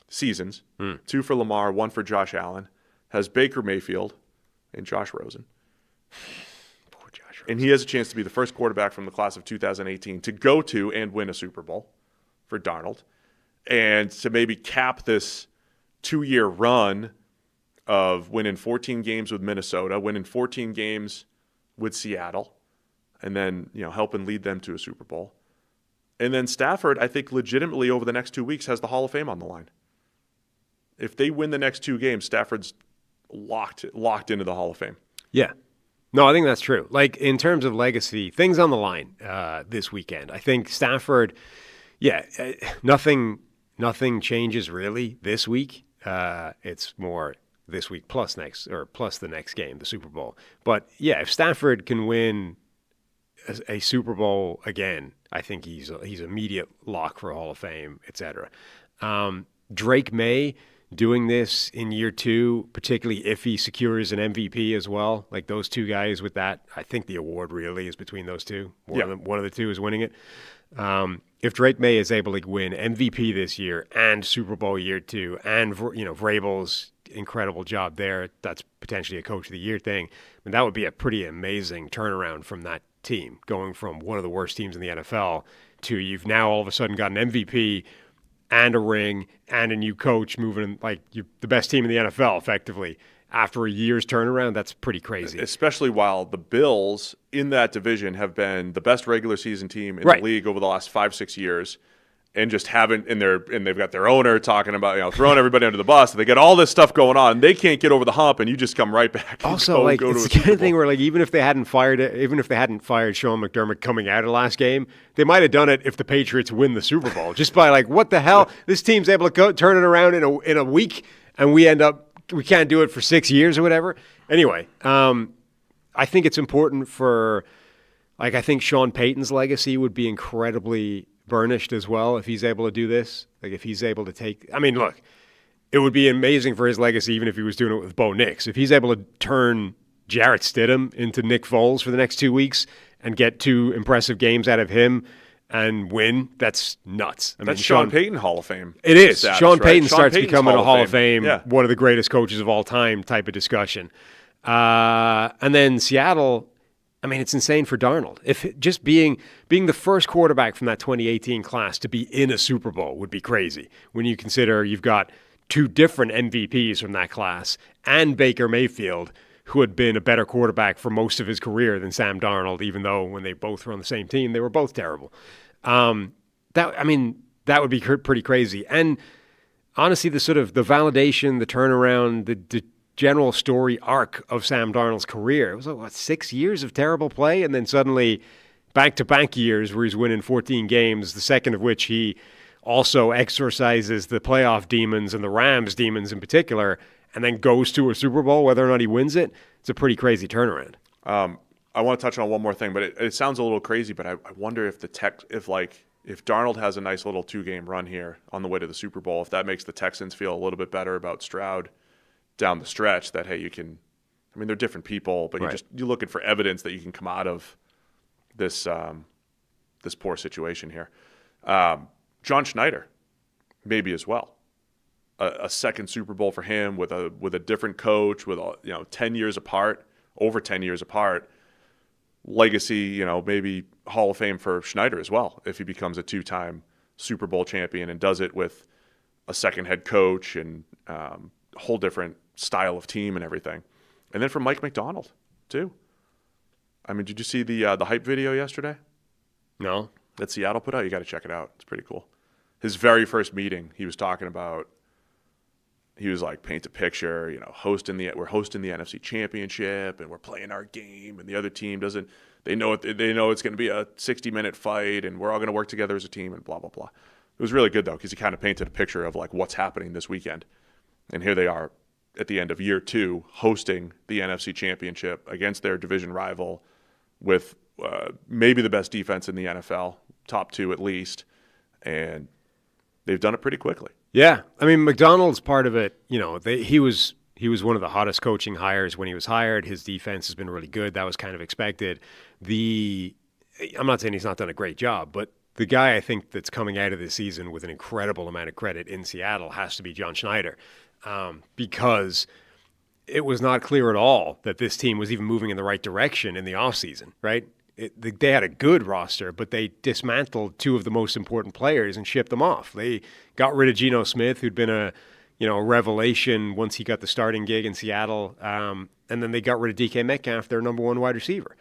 seasons, 2 for Lamar, 1 for Josh Allen, has Baker Mayfield and Josh Rosen. Poor Josh Rosen. And he has a chance to be the first quarterback from the class of 2018 to go to and win a Super Bowl for Darnold, and to maybe cap this 2-year run of winning 14 games with Minnesota, winning 14 games with Seattle, and then helping lead them to a Super Bowl. And then Stafford, I think legitimately over the next 2 weeks has the Hall of Fame on the line. If they win the next 2 games, Stafford's locked into the Hall of Fame. Yeah. No, I think that's true. In terms of legacy, things on the line this weekend. I think Stafford, nothing changes really this week. It's more this week plus the next game, the Super Bowl. But if Stafford can win a Super Bowl again, I think he's immediate lock for Hall of Fame, etc. Drake Maye doing this in year 2, particularly if he secures an MVP as well, those 2 guys with that, I think the award really is between those 2. One of the 2 is winning it. If Drake Maye is able to win MVP this year and Super Bowl year 2, and Vrabel's incredible job there, that's potentially a Coach of the Year thing. That would be a pretty amazing turnaround from that team, going from one of the worst teams in the NFL to you've now all of a sudden got an MVP and a ring and a new coach moving you're the best team in the NFL effectively after a year's turnaround. That's pretty crazy. Especially while the Bills in that division have been the best regular season team in the league over the last 5-6 years. And just haven't, and they've got their owner talking about throwing everybody under the bus. They get all this stuff going on. They can't get over the hump, and you just come right back. Also, go it's the kind of thing where even if they hadn't fired Sean McDermott coming out of the last game, they might have done it if the Patriots win the Super Bowl. Just by what the hell? This team's able to turn it around in a week, and we can't do it for 6 years or whatever. Anyway, I think it's important for I think Sean Payton's legacy would be incredibly burnished as well if he's able to do this. If he's able to take... look, it would be amazing for his legacy even if he was doing it with Bo Nix. If he's able to turn Jarrett Stidham into Nick Foles for the next 2 weeks and get 2 impressive games out of him and win, that's nuts. That's Sean Payton Hall of Fame. It is. Status, Sean right? Payton Sean starts Payton's becoming a Hall of Fame, Yeah. one of the greatest coaches of all time type of discussion. And then Seattle, I mean, it's insane for Darnold. If just being the first quarterback from that 2018 class to be in a Super Bowl would be crazy when you consider you've got two different MVPs from that class and Baker Mayfield, who had been a better quarterback for most of his career than Sam Darnold, even though when they both were on the same team, they were both terrible. That would be pretty crazy. And honestly, the sort of the validation, the turnaround, the general story arc of Sam Darnold's career, it was like, 6 years of terrible play, and then suddenly back-to-back years where he's winning 14 games, the second of which he also exorcises the playoff demons and the Rams demons in particular, and then goes to a Super Bowl, whether or not he wins it. It's a pretty crazy turnaround. I want to touch on one more thing, but it sounds a little crazy, but I wonder if if Darnold has a nice little 2-game run here on the way to the Super Bowl, if that makes the Texans feel a little bit better about Stroud down the stretch, that, hey, they're different people, but right. you're looking for evidence that you can come out of this this poor situation here. John Schneider, maybe as well. A second Super Bowl for him with a different coach, with 10 years apart, over 10 years apart. Legacy, maybe Hall of Fame for Schneider as well, if he becomes a 2-time Super Bowl champion and does it with a second head coach and a whole different style of team and everything. And then for Mike McDonald too. I mean, did you see the hype video yesterday? No. That Seattle put out? You got to check it out. It's pretty cool. His very first meeting, he was talking about. He was like, paint a picture, we're hosting the NFC Championship and we're playing our game and the other team doesn't. They know it's going to be a 60-minute fight and we're all going to work together as a team and blah blah blah. It was really good though because he kind of painted a picture of like what's happening this weekend, and here they are at the end of year 2 hosting the NFC Championship against their division rival with maybe the best defense in the NFL, top 2 at least, and they've done it pretty quickly. Yeah, I mean, McDonald's part of it, he was one of the hottest coaching hires when he was hired. His defense has been really good. That was kind of expected. I'm not saying he's not done a great job, but the guy I think that's coming out of this season with an incredible amount of credit in Seattle has to be John Schneider, because it was not clear at all that this team was even moving in the right direction in the offseason, right? They had a good roster, but they dismantled 2 of the most important players and shipped them off. They got rid of Geno Smith, who'd been a revelation once he got the starting gig in Seattle, and then they got rid of DK Metcalf, their number 1 wide receiver.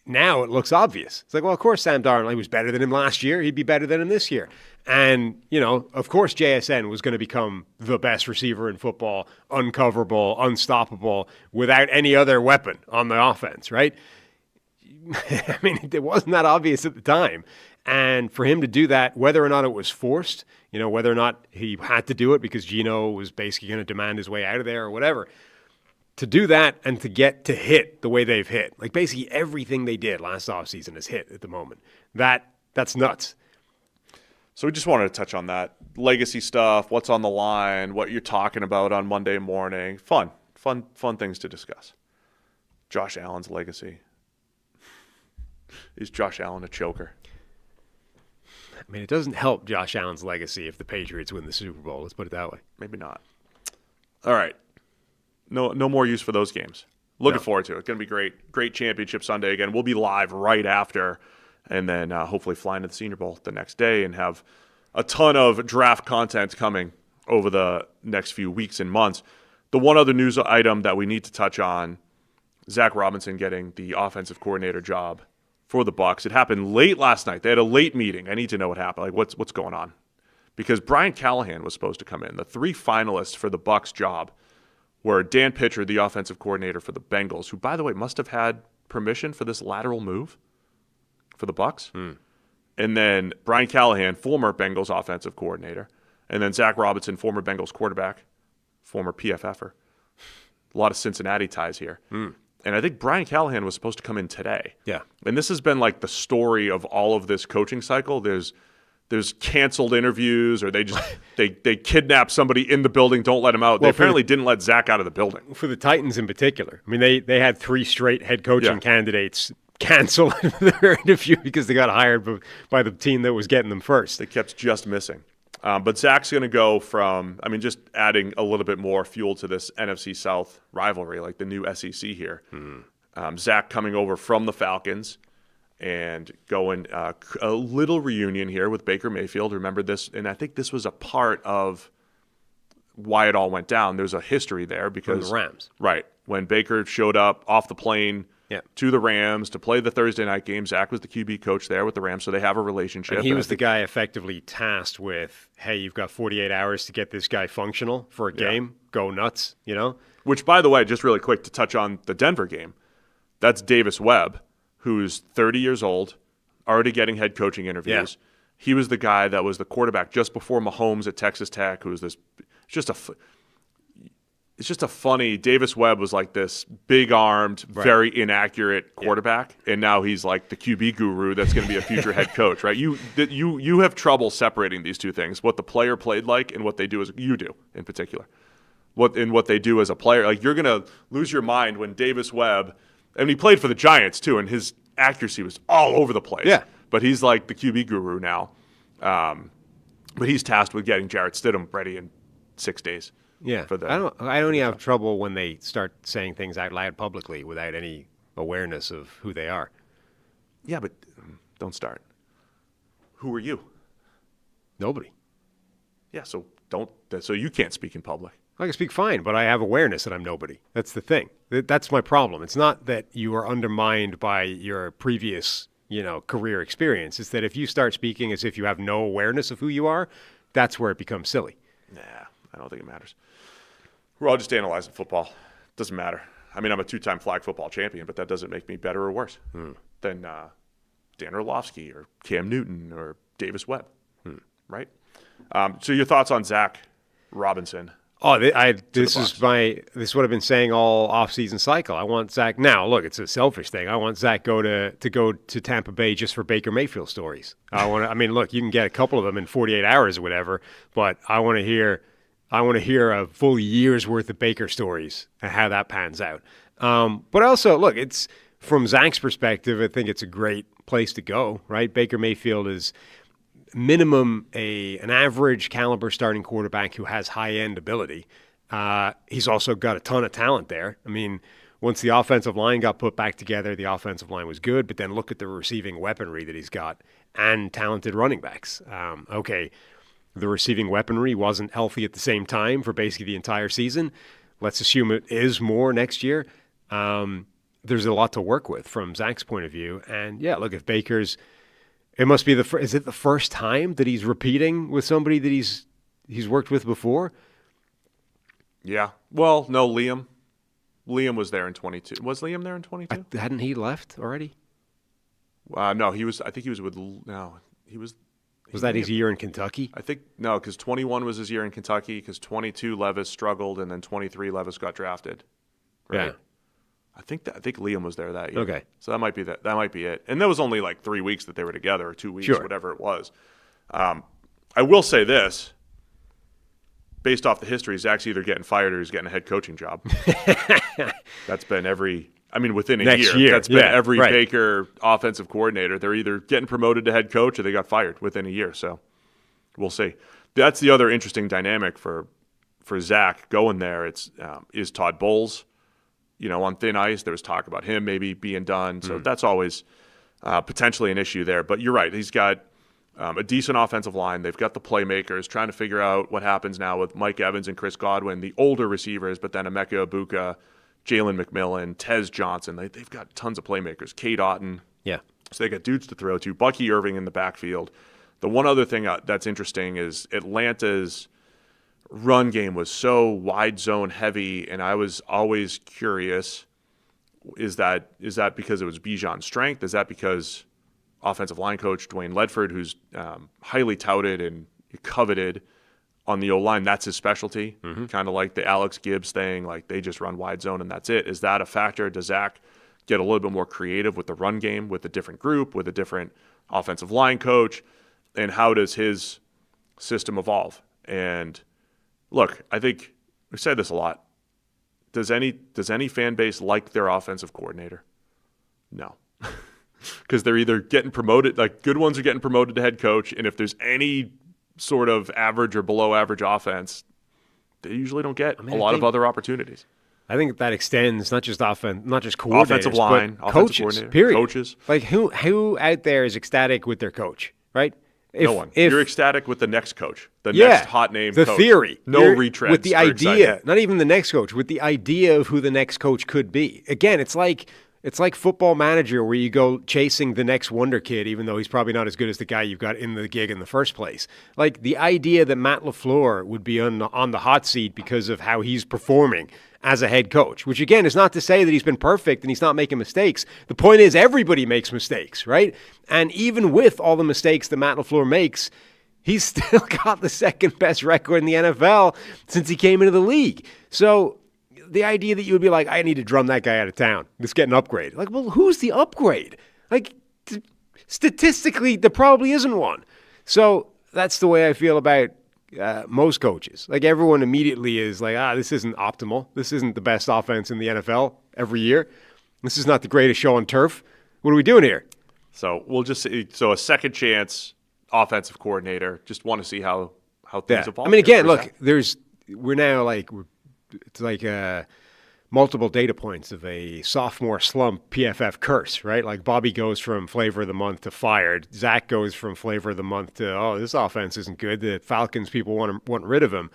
Now it looks obvious. It's like, well, of course Sam Darnold, he was better than him last year. He'd be better than him this year. And, of course JSN was going to become the best receiver in football, uncoverable, unstoppable, without any other weapon on the offense, right? I mean, it wasn't that obvious at the time. And for him to do that, whether or not it was forced, whether or not he had to do it because Geno was basically going to demand his way out of there or whatever, to do that and to get to hit the way they've hit, like basically everything they did last offseason is hit at the moment. That's nuts. So we just wanted to touch on that. Legacy stuff, what's on the line, what you're talking about on Monday morning. Fun things to discuss. Josh Allen's legacy. Is Josh Allen a choker? I mean, it doesn't help Josh Allen's legacy if the Patriots win the Super Bowl. Let's put it that way. Maybe not. All right. No more use for those games. Looking forward to it. It's going to be great. Great championship Sunday again. We'll be live right after, and then hopefully flying to the Senior Bowl the next day and have a ton of draft content coming over the next few weeks and months. The one other news item that we need to touch on, Zach Robinson getting the offensive coordinator job for the Bucs. It happened late last night. They had a late meeting. I need to know what happened. Like, what's going on? Because Brian Callahan was supposed to come in. The 3 finalists for the Bucs job were Dan Pitcher, the offensive coordinator for the Bengals, who, by the way, must have had permission for this lateral move for the Bucs. And then Brian Callahan, former Bengals offensive coordinator. And then Zach Robinson, former Bengals quarterback, former PFFer. A lot of Cincinnati ties here. And I think Brian Callahan was supposed to come in today. Yeah. And this has been like the story of all of this coaching cycle. There's canceled interviews, or they just they kidnap somebody in the building, don't let him out. They apparently didn't let Zach out of the building. For the Titans in particular. I mean, they had 3 straight head coaching candidates cancel their interview because they got hired by the team that was getting them first. They kept just missing. But Zach's going to go from, just adding a little bit more fuel to this NFC South rivalry, like the new SEC here. Zach coming over from the Falcons and going a little reunion here with Baker Mayfield. Remember this? And I think this was a part of why it all went down. There's a history there because from the Rams. Right. When Baker showed up off the plane to the Rams to play the Thursday night game, Zach was the QB coach there with the Rams, so they have a relationship. And he was the guy effectively tasked with, hey, you've got 48 hours to get this guy functional for a game. Go nuts, Which, by the way, just really quick to touch on the Denver game, that's Davis Webb, who's 30 years old, already getting head coaching interviews. Yeah. He was the guy that was the quarterback just before Mahomes at Texas Tech, who was this it's just a funny, Davis Webb was like this big-armed, very inaccurate quarterback, and now he's like the QB guru that's going to be a future head coach, right? You have trouble separating these two things, what the player played like and what they do as you do in particular. What they do as a player. Like, you're going to lose your mind when Davis Webb, and he played for the Giants too, and his accuracy was all over the place. Yeah. But he's like the QB guru now. But he's tasked with getting Jarrett Stidham ready in 6 days. Yeah, I only have trouble when they start saying things out loud publicly without any awareness of who they are. Yeah, but don't start. Who are you? Nobody. Yeah, so you can't speak in public. I can speak fine, but I have awareness that I'm nobody. That's the thing. That's my problem. It's not that you are undermined by your previous, career experience. It's that if you start speaking as if you have no awareness of who you are, that's where it becomes silly. Nah, I don't think it matters. We're all just analyzing football. Doesn't matter. I'm a 2-time flag football champion, but that doesn't make me better or worse than Dan Orlovsky or Cam Newton or Davis Webb, right? So your thoughts on Zach Robinson? Oh, this is what I've been saying all off-season cycle. I want Zach now. Look, it's a selfish thing. I want Zach to go to Tampa Bay just for Baker Mayfield stories. Look, you can get a couple of them in 48 hours or whatever, but I want to hear a full year's worth of Baker stories and how that pans out. But also, look, it's from Zach's perspective, I think it's a great place to go, right? Baker Mayfield is minimum an average caliber starting quarterback who has high-end ability. He's also got a ton of talent there. Once the offensive line got put back together, the offensive line was good, but then look at the receiving weaponry that he's got and talented running backs. The receiving weaponry wasn't healthy at the same time for basically the entire season. Let's assume it is more next year. There's a lot to work with from Zach's point of view. And yeah, look, if Baker's, it must be is it the first time that he's repeating with somebody that he's worked with before? Yeah. Well, no, Liam was there in 22. Was Liam there in 22? Hadn't he left already? No, he was. I think he was with. No, he was. Was that his year in Kentucky? I think no, because 21 was his year in Kentucky. Because 22 Levis struggled, and then 23 Levis got drafted. Right? Yeah. I think Liam was there that year. Okay. So that might be that. That might be it. And that was only like 3 weeks that they were together, or 2 weeks, whatever it was. I will say this. Based off the history, Zach's either getting fired or he's getting a head coaching job. That's been within a year. That's been every Baker offensive coordinator. They're either getting promoted to head coach or they got fired within a year. So we'll see. That's the other interesting dynamic for Zach going there. Is Todd Bowles, on thin ice. There was talk about him maybe being done. So that's always potentially an issue there. But you're right. He's got a decent offensive line. They've got the playmakers trying to figure out what happens now with Mike Evans and Chris Godwin, the older receivers, but then Emeka Ibuka, Jalen McMillan, Tez Johnson. They've got tons of playmakers. Cade Otton. Yeah. So they got dudes to throw to. Bucky Irving in the backfield. The one other thing that's interesting is Atlanta's run game was so wide zone heavy, and I was always curious, is that because it was Bijan's strength? Is that because offensive line coach Dwayne Ledford, who's highly touted and coveted on the O-line, that's his specialty, kind of like the Alex Gibbs thing, like they just run wide zone and that's it. Is that a factor? Does Zach get a little bit more creative with the run game, with a different group, with a different offensive line coach? And how does his system evolve? And look, I think we've said this a lot. Does any fan base like their offensive coordinator? No. because they're either getting promoted, like good ones are getting promoted to head coach, and if there's any sort of average or below average offense, they usually don't get a lot of other opportunities. I think that extends not just offense, not just coordinators, offensive line, but offensive coaches. coordinator, Period. coaches. Like who out there is ecstatic with their coach, right? No one. You're ecstatic with the next coach, the Yeah, next hot name the coach. theory. No You're- retreads. with the are idea, exciting. not even the next coach, with the idea of who the next coach could be. Again, it's like Football Manager, where you go chasing the next wonder kid, even though he's probably not as good as the guy you've got in the gig in the first place. Like the idea that Matt LaFleur would be on the hot seat because of how he's performing as a head coach, which again is not to say that he's been perfect and he's not making mistakes. The point is everybody makes mistakes, right? And even with all the mistakes that Matt LaFleur makes, he's still got the second best record in the NFL since he came into the league. So the idea that you would be like, I need to drum that guy out of town, let's get an upgrade. Like, well, who's the upgrade? Like, statistically, there probably isn't one. So that's the way I feel about most coaches. Like, everyone immediately is like, this isn't optimal. This isn't the best offense in the NFL every year. This is not the greatest show on turf. What are we doing here? So we'll just say, a second chance offensive coordinator. Just want to see how things evolve. I mean, again, look, we're now like, it's like multiple data points of a sophomore slump PFF curse, right? Like Bobby goes from flavor of the month to fired. Zach goes from flavor of the month to, this offense isn't good. The Falcons people want rid of him.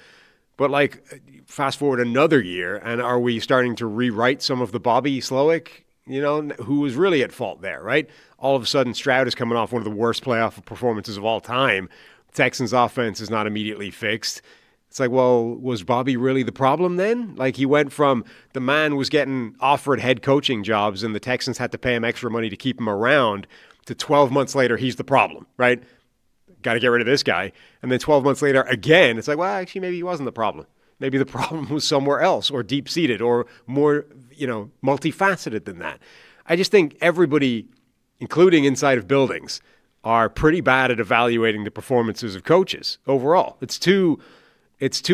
But like, fast forward another year, and are we starting to rewrite some of the Bobby Slowick, who was really at fault there, right? All of a sudden, Stroud is coming off one of the worst playoff performances of all time. Texans offense is not immediately fixed. It's like, well, was Bobby really the problem then? Like, he went from the man was getting offered head coaching jobs and the Texans had to pay him extra money to keep him around, to 12 months later, he's the problem, right? Got to get rid of this guy. And then 12 months later, again, it's like, well, actually, maybe he wasn't the problem. Maybe the problem was somewhere else, or deep-seated, or more, multifaceted than that. I just think everybody, including inside of buildings, are pretty bad at evaluating the performances of coaches overall. It's too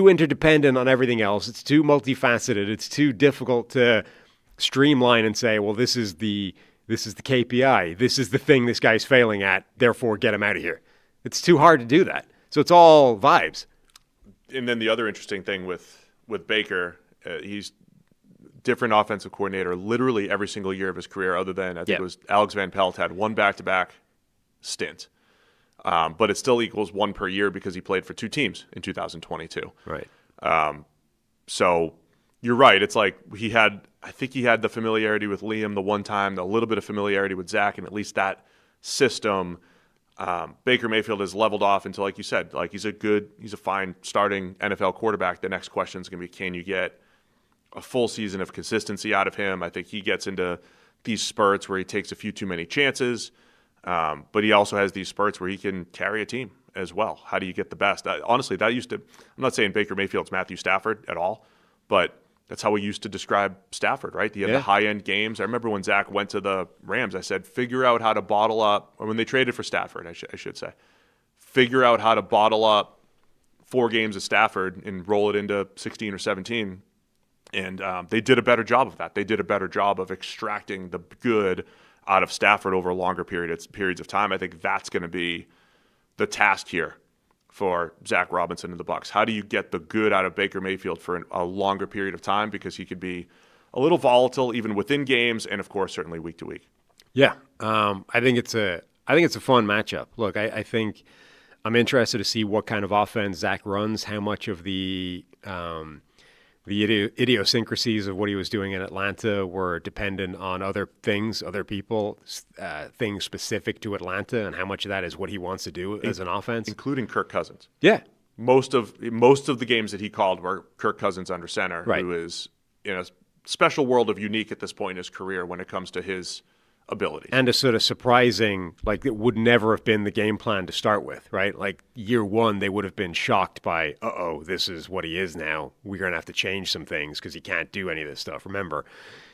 interdependent on everything else. It's too multifaceted. It's too difficult to streamline and say, well, this is the KPI. This is the thing this guy's failing at. Therefore, get him out of here. It's too hard to do that. So it's all vibes. And then the other interesting thing with Baker, he's different offensive coordinator literally every single year of his career, other than I think it was Alex Van Pelt had one back-to-back stint. But it still equals one per year because he played for two teams in 2022. Right. So you're right. It's like I think he had the familiarity with Liam the one time, a little bit of familiarity with Zach, and at least that system. Baker Mayfield has leveled off until, like you said, like he's a fine starting NFL quarterback. The next question is going to be, can you get a full season of consistency out of him? I think he gets into these spurts where he takes a few too many chances. But he also has these spurts where he can carry a team as well. How do you get the best? Honestly, I'm not saying Baker Mayfield's Matthew Stafford at all, but that's how we used to describe Stafford, right? He had the high-end games. I remember when Zach went to the Rams, I said, figure out how to bottle up, or when they traded for Stafford, I should say, figure out how to bottle up 4 games of Stafford and roll it into 16 or 17. And they did a better job of that. They did a better job of extracting the good out of Stafford over a longer periods of time. I think that's going to be the task here for Zach Robinson and the Bucs. How do you get the good out of Baker Mayfield for a longer period of time? Because he could be a little volatile even within games, and of course, certainly week to week. Yeah, I think it's a fun matchup. Look, I think I'm interested to see what kind of offense Zach runs, how much of the idiosyncrasies of what he was doing in Atlanta were dependent on other things, other people, things specific to Atlanta, and how much of that is what he wants to do as an offense. Including Kirk Cousins. Yeah. Most of the games that he called were Kirk Cousins under center, right, who is in a special world of unique at this point in his career when it comes to his abilities. And a sort of surprising, like it would never have been the game plan to start with, right? Like year one, they would have been shocked by, this is what he is now. We're going to have to change some things because he can't do any of this stuff. Remember,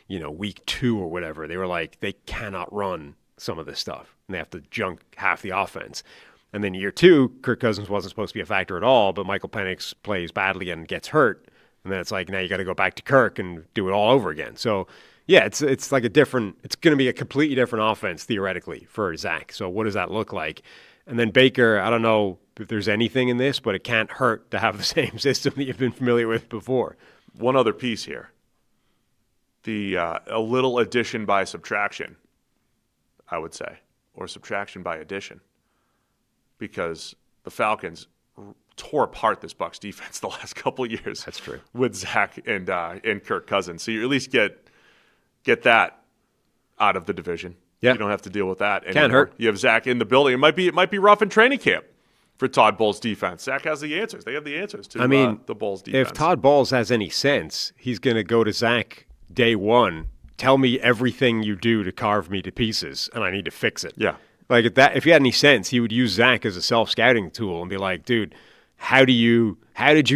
week 2 or whatever, they were like, they cannot run some of this stuff. And they have to junk half the offense. And then year 2, Kirk Cousins wasn't supposed to be a factor at all, but Michael Penix plays badly and gets hurt. And then it's like, now you got to go back to Kirk and do it all over again. So Yeah, it's like it's going to be a completely different offense theoretically for Zach. So what does that look like? And then Baker, I don't know if there's anything in this, but it can't hurt to have the same system that you've been familiar with before. One other piece here. A little addition by subtraction, I would say, or subtraction by addition, because the Falcons tore apart this Bucs defense the last couple of years. That's true. With Zach and Kirk Cousins, so you at least get that out of the division. Yeah. You don't have to deal with that anymore. Can't hurt. You have Zach in the building. It might be rough in training camp for Todd Bowles' defense. Zach has the answers. They have the answers to the Bowles defense. If Todd Bowles has any sense, he's going to go to Zach day one. Tell me everything you do to carve me to pieces, and I need to fix it. Yeah. Like if he had any sense, he would use Zach as a self-scouting tool and be like, dude, how did you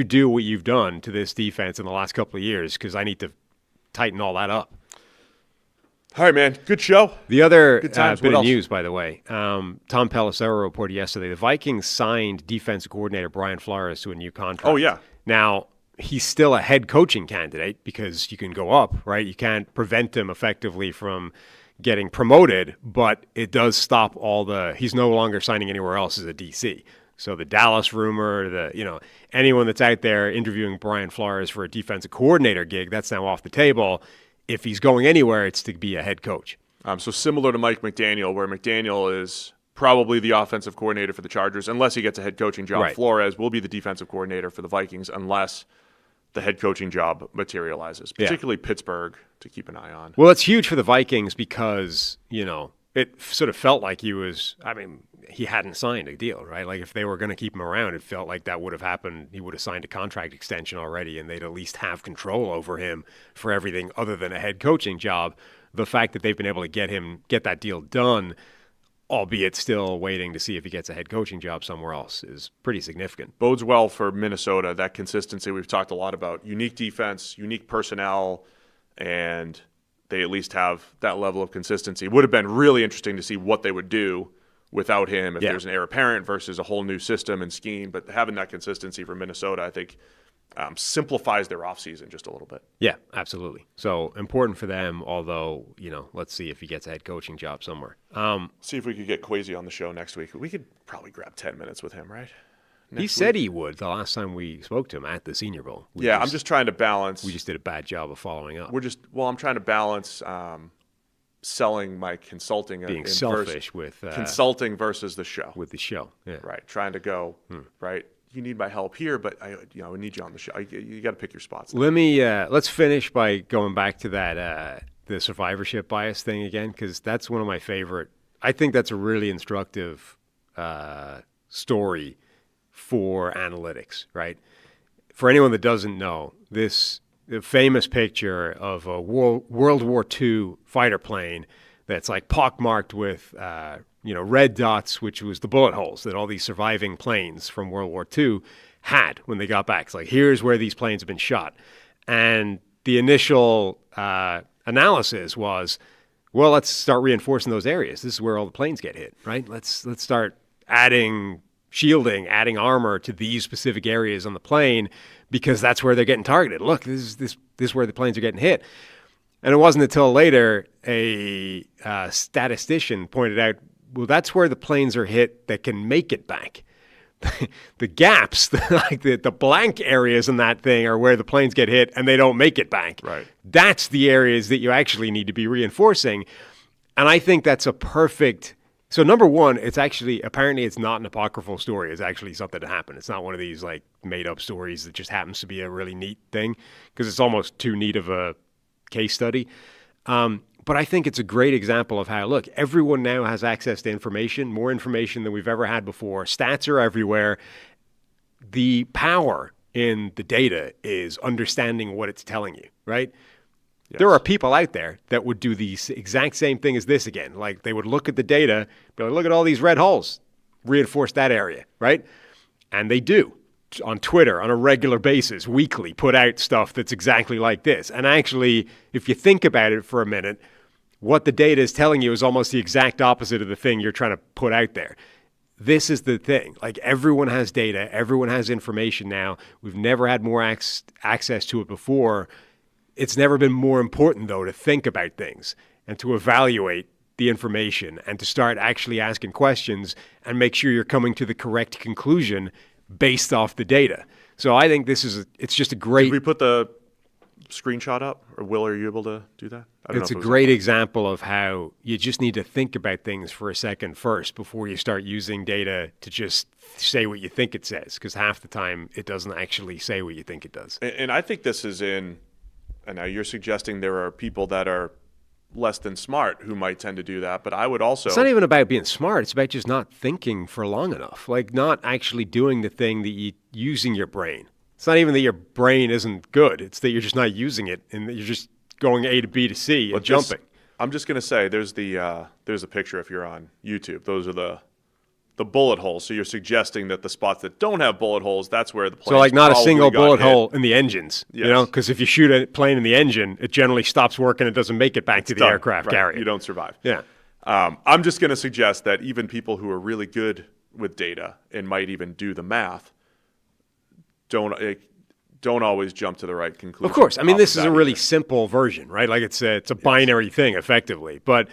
do what you've done to this defense in the last couple of years? Because I need to tighten all that up. All right, man. Good show. The other bit of news, by the way, Tom Palazzolo reported yesterday, the Vikings signed defensive coordinator Brian Flores to a new contract. Oh, yeah. Now, he's still a head coaching candidate because you can go up, right? You can't prevent him effectively from getting promoted, but it does stop he's no longer signing anywhere else as a DC. So the Dallas rumor, anyone that's out there interviewing Brian Flores for a defensive coordinator gig, that's now off the table. If he's going anywhere, it's to be a head coach. So similar to Mike McDaniel, where McDaniel is probably the offensive coordinator for the Chargers, unless he gets a head coaching job. Right. Flores will be the defensive coordinator for the Vikings unless the head coaching job materializes, particularly Pittsburgh to keep an eye on. Well, it's huge for the Vikings because, it sort of felt like he hadn't signed a deal, right? Like if they were going to keep him around, it felt like that would have happened. He would have signed a contract extension already, and they'd at least have control over him for everything other than a head coaching job. The fact that they've been able to get that deal done, albeit still waiting to see if he gets a head coaching job somewhere else, is pretty significant. Bodes well for Minnesota, that consistency we've talked a lot about. Unique defense, unique personnel, and they at least have that level of consistency. It would have been really interesting to see what they would do without him if there's an heir apparent versus a whole new system and scheme. But having that consistency for Minnesota, I think, simplifies their offseason just a little bit. Yeah, absolutely. So important for them, although, let's see if he gets a head coaching job somewhere. See if we could get Kwesi on the show next week. We could probably grab 10 minutes with him, right? He said he would the last time we spoke to him at the Senior Bowl. I'm just trying to balance. We just did a bad job of following up. I'm trying to balance selling my consulting. Being selfish with consulting versus the show. With the show, yeah. Right. Trying to go, right. You need my help here, but I need you on the show. You got to pick your spots. Let's finish by going back to that the survivorship bias thing again, because that's one of my favorite. I think that's a really instructive story for analytics, right? For anyone that doesn't know, the famous picture of a World War II fighter plane that's like pockmarked with red dots, which was the bullet holes that all these surviving planes from World War II had when they got back. It's like, here's where these planes have been shot. And the initial analysis was, well, let's start reinforcing those areas. This is where all the planes get hit, right? Let's start adding shielding, adding armor to these specific areas on the plane because that's where they're getting targeted. Look, this is where the planes are getting hit. And it wasn't until later a statistician pointed out, well, that's where the planes are hit that can make it back. The gaps, like the blank areas in that thing are where the planes get hit and they don't make it back. Right. That's the areas that you actually need to be reinforcing. And I think that's a perfect... So number one, apparently it's not an apocryphal story. It's actually something that happened. It's not one of these like made up stories that just happens to be a really neat thing because it's almost too neat of a case study. But I think it's a great example of how, look, everyone now has access to information, more information than we've ever had before. Stats are everywhere. The power in the data is understanding what it's telling you, right? Yes. There are people out there that would do the exact same thing as this again. Like they would look at the data, be like, look at all these red holes, reinforce that area, right? And they do on Twitter on a regular basis, weekly, put out stuff that's exactly like this. And actually, if you think about it for a minute, what the data is telling you is almost the exact opposite of the thing you're trying to put out there. This is the thing. Like everyone has data. Everyone has information now. We've never had more access to it before. It's never been more important, though, to think about things and to evaluate the information and to start actually asking questions and make sure you're coming to the correct conclusion based off the data. So I think it's just a great... Did we put the screenshot up? Or Will, are you able to do that? It's a great example of how you just need to think about things for a second first before you start using data to just say what you think it says, because half the time it doesn't actually say what you think it does. And I think this is and now you're suggesting there are people that are less than smart who might tend to do that, but I would also... It's not even about being smart. It's about just not thinking for long enough, like not actually doing the thing that you using your brain. It's not even that your brain isn't good. It's that you're just not using it and that you're just going A to B to C and jumping. I'm just going to say there's a picture if you're on YouTube. Those are the bullet holes. So you're suggesting that the spots that don't have bullet holes, that's where the plane. So like not a single bullet hole in the engines, yes. Because if you shoot a plane in the engine, it generally stops working. It doesn't make it back to the aircraft carrier. You don't survive. Yeah. I'm just going to suggest that even people who are really good with data and might even do the math don't always jump to the right conclusion. Of course. I mean, this is a really simple version, right? Like it's a binary thing effectively, but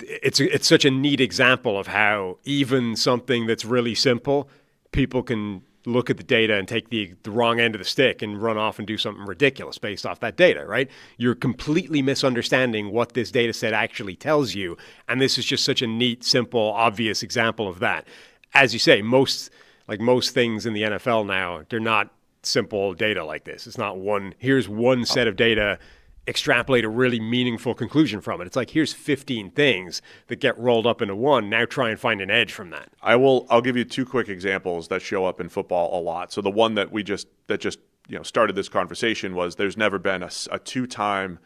it's such a neat example of how even something that's really simple, people can look at the data and take the wrong end of the stick and run off and do something ridiculous based off that data, right? You're completely misunderstanding what this data set actually tells you, and this is just such a neat, simple, obvious example of that. As you say, most things in the NFL now, they're not simple data like this. It's not here's one set of data, extrapolate a really meaningful conclusion from it. It's like, here's 15 things that get rolled up into one. Now try and find an edge from that. I'll give you two quick examples that show up in football a lot. So the one that started this conversation was there's never been a two-time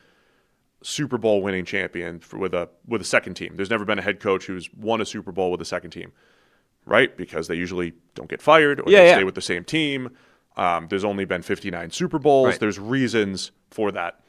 Super Bowl winning champion with a second team. There's never been a head coach who's won a Super Bowl with a second team, right? Because they usually don't get fired or they stay with the same team. There's only been 59 Super Bowls. Right. There's reasons for that.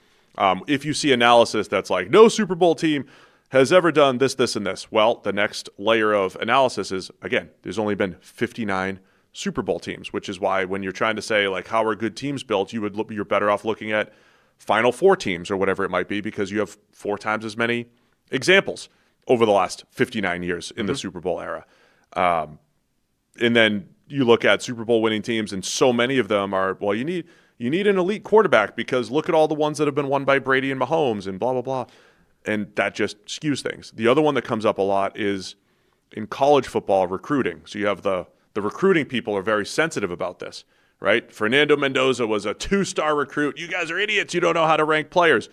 If you see analysis that's like, no Super Bowl team has ever done this, this, and this, well, the next layer of analysis is, again, there's only been 59 Super Bowl teams, which is why when you're trying to say, like, how are good teams built, you're better off looking at Final Four teams or whatever it might be, because you have 4 times as many examples over the last 59 years in the Super Bowl era. And then you look at Super Bowl winning teams, and so many of them are, well, you need an elite quarterback because look at all the ones that have been won by Brady and Mahomes and blah, blah, blah. And that just skews things. The other one that comes up a lot is in college football recruiting. So you have the recruiting people are very sensitive about this, right? Fernando Mendoza was a 2-star recruit. You guys are idiots. You don't know how to rank players.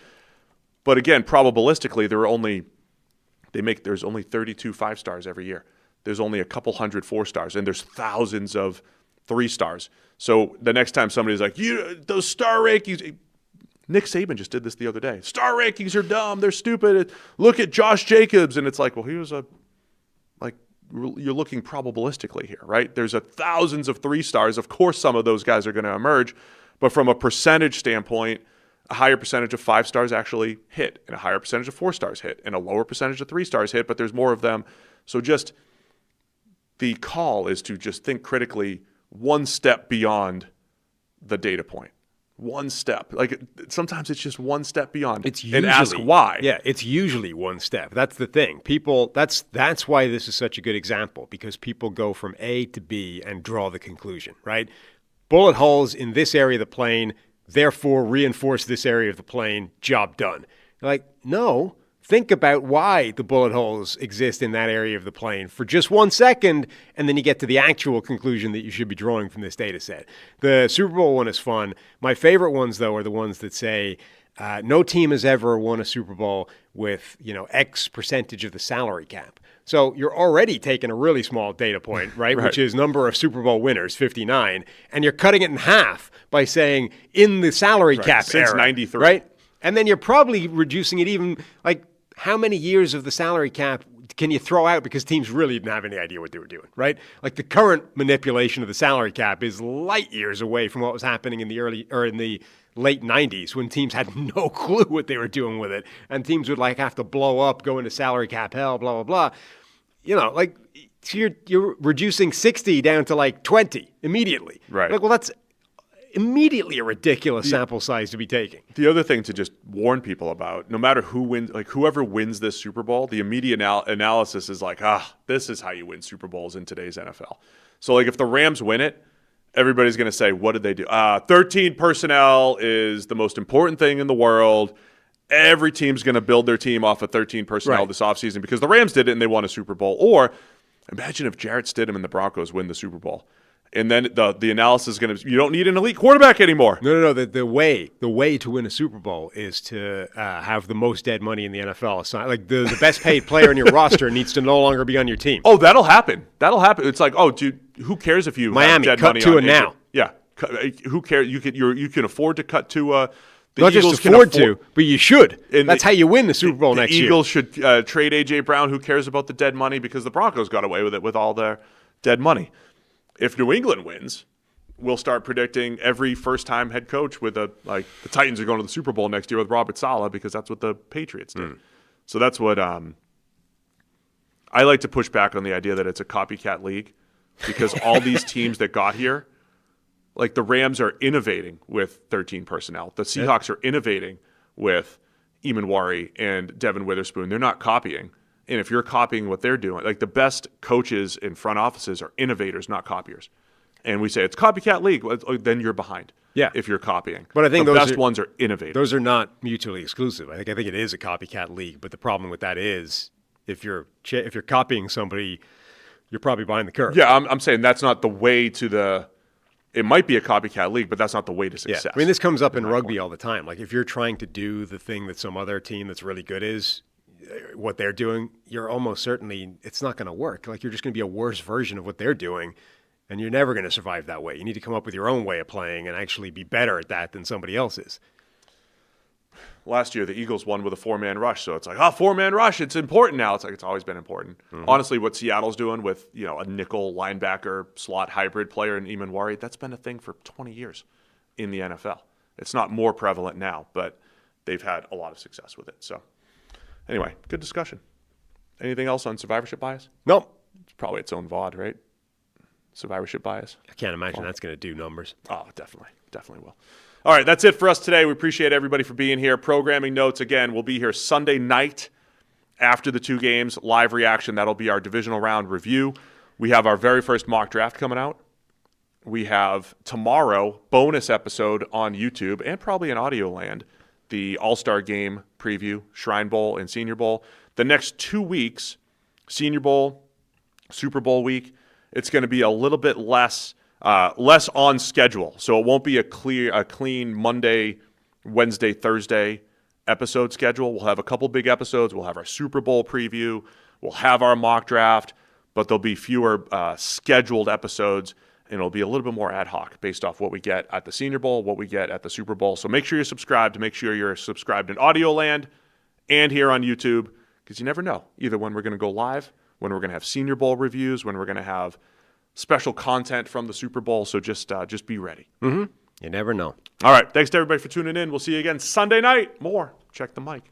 But again, probabilistically, there's only 32 5-stars every year. There's only a couple hundred 4-stars, and there's thousands of 3-stars. So the next time somebody's like, those star rankings, Nick Saban just did this the other day. Star rankings are dumb. They're stupid. Look at Josh Jacobs. And it's like, well, he was you're looking probabilistically here, right? There's thousands of 3-stars. Of course, some of those guys are going to emerge. But from a percentage standpoint, a higher percentage of 5-stars actually hit, and a higher percentage of 4-stars hit, and a lower percentage of 3-stars hit, but there's more of them. So just the call is to just think critically one step beyond the data point. One step. Like sometimes it's just one step beyond. And ask why. Yeah, it's usually one step. That's the thing. People, that's why this is such a good example, because people go from A to B and draw the conclusion, right? Bullet holes in this area of the plane, therefore reinforce this area of the plane, job done. You're like, no. Think about why the bullet holes exist in that area of the plane for just 1 second, and then you get to the actual conclusion that you should be drawing from this data set. The Super Bowl one is fun. My favorite ones, though, are the ones that say no team has ever won a Super Bowl with X percentage of the salary cap. So you're already taking a really small data point, right? Which is number of Super Bowl winners, 59, and you're cutting it in half by saying in the salary cap since era, 93. right? And then you're probably reducing it even like, how many years of the salary cap can you throw out because teams really didn't have any idea what they were doing, right? Like the current manipulation of the salary cap is light years away from what was happening in the late 90s when teams had no clue what they were doing with it, and teams would have to blow up, go into salary cap hell, blah, blah, blah. So you're reducing 60 down to 20 immediately. Right. Well, immediately a ridiculous sample size to be taking. The other thing to just warn people about, no matter who wins, like whoever wins this Super Bowl, the immediate analysis is like, this is how you win Super Bowls in today's NFL. So like if the Rams win it, everybody's going to say, what did they do? 13 personnel is the most important thing in the world. Every team's going to build their team off of 13 personnel this offseason because the Rams did it and they won a Super Bowl. Or imagine if Jarrett Stidham and the Broncos win the Super Bowl. And then the analysis is going to, you don't need an elite quarterback anymore. No. The way to win a Super Bowl is to have the most dead money in the NFL. It's not like the best paid player in your roster needs to no longer be on your team. Oh, that'll happen. It's like, dude, who cares if you Miami have dead cut money Tua on now? Yeah, who cares? You can afford to cut Tua. Not just afford to, but you should. And that's how you win the Super Bowl next year. The Eagles should trade A.J. Brown. Who cares about the dead money? Because the Broncos got away with it with all their dead money. If New England wins, we'll start predicting every first-time head coach with the Titans are going to the Super Bowl next year with Robert Saleh because that's what the Patriots did. So that's what I like to push back on the idea that it's a copycat league because all these teams that got here, like the Rams are innovating with 13 personnel. The Seahawks are innovating with Eamon and Devin Witherspoon. They're not copying. And if you're copying what they're doing, like the best coaches in front offices are innovators, not copiers. And we say it's copycat league, then you're behind. Yeah, if you're copying. But I think the best ones are innovators. Those are not mutually exclusive. I think it is a copycat league. But the problem with that is if you're copying somebody, you're probably behind the curve. Yeah, I'm saying that's not the way to the. It might be a copycat league, but that's not the way to success. Yeah. I mean, this comes up in rugby all the time. Like if you're trying to do the thing that some other team that's really good is, what they're doing, you're almost certainly it's not going to work. Like you're just going to be a worse version of what they're doing, and you're never going to survive that way. You need to come up with your own way of playing and actually be better at that than somebody else is. Last year, the Eagles won with a four-man rush, so it's like, four-man rush, it's important now. It's like it's always been important. Honestly, what Seattle's doing with a nickel linebacker slot hybrid player in Eamon, that's been a thing for 20 years in the NFL. It's not more prevalent now, but they've had a lot of success with it. So anyway, good discussion. Anything else on survivorship bias? Nope. It's probably its own VOD, right? Survivorship bias. I can't imagine that's going to do numbers. Oh, definitely will. All right, that's it for us today. We appreciate everybody for being here. Programming notes, again, we'll be here Sunday night after the two games, live reaction. That'll be our divisional round review. We have our very first mock draft coming out. We have tomorrow, bonus episode on YouTube and probably in Audio Land, the All-Star Game preview, Shrine Bowl and Senior Bowl. The next 2 weeks, Senior Bowl, Super Bowl week, it's going to be a little bit less on schedule. So it won't be a clean Monday, Wednesday, Thursday episode schedule. We'll have a couple big episodes. We'll have our Super Bowl preview. We'll have our mock draft, but there'll be fewer scheduled episodes, and it'll be a little bit more ad hoc based off what we get at the Senior Bowl, what we get at the Super Bowl. So make sure you're subscribed. Make sure you're subscribed in Audio Land and here on YouTube, because you never know either when we're going to go live, when we're going to have Senior Bowl reviews, when we're going to have special content from the Super Bowl. So just be ready. You never know. All right. Thanks to everybody for tuning in. We'll see you again Sunday night. More. Check the mic.